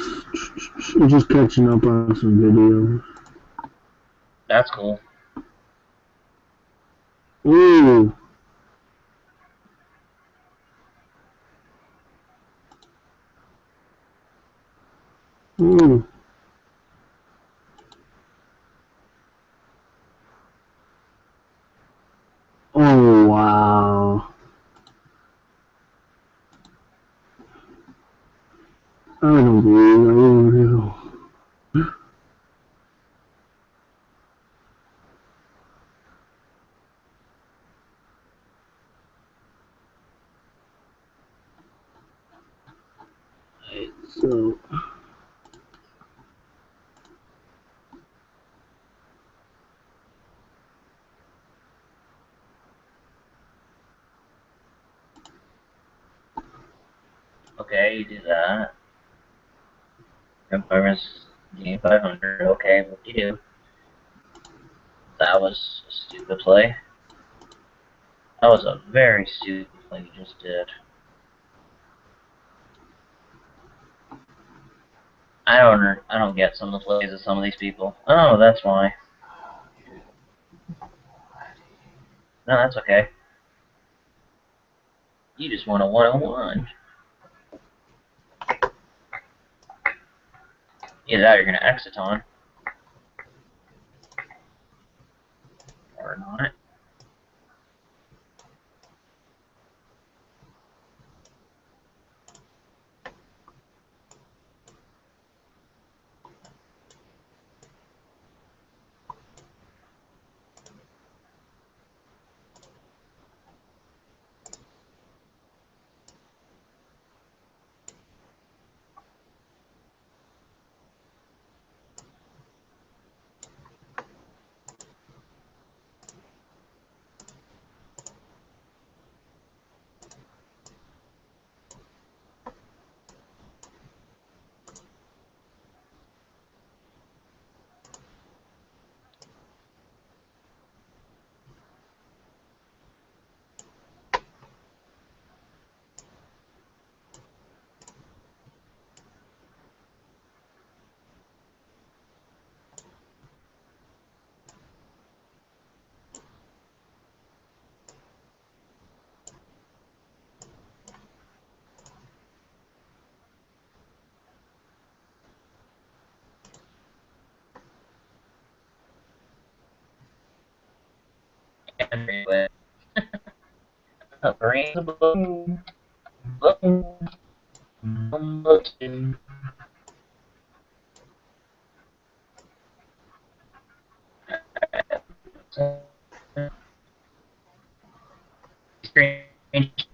I'm just catching up on some videos. That's cool. Ooh. Ooh. Oh, wow. I don't believe it. So, Okay, you do that. Empires game 500. Okay, what do you do? That was a stupid play. That was a very stupid play you just did. I don't get some of the plays of some of these people. Oh, that's why. No, that's okay. You just want a 101. Either that or you're gonna exit on. Or not. Anyway. Raise a balloon. Balloon. Balloon. Strange.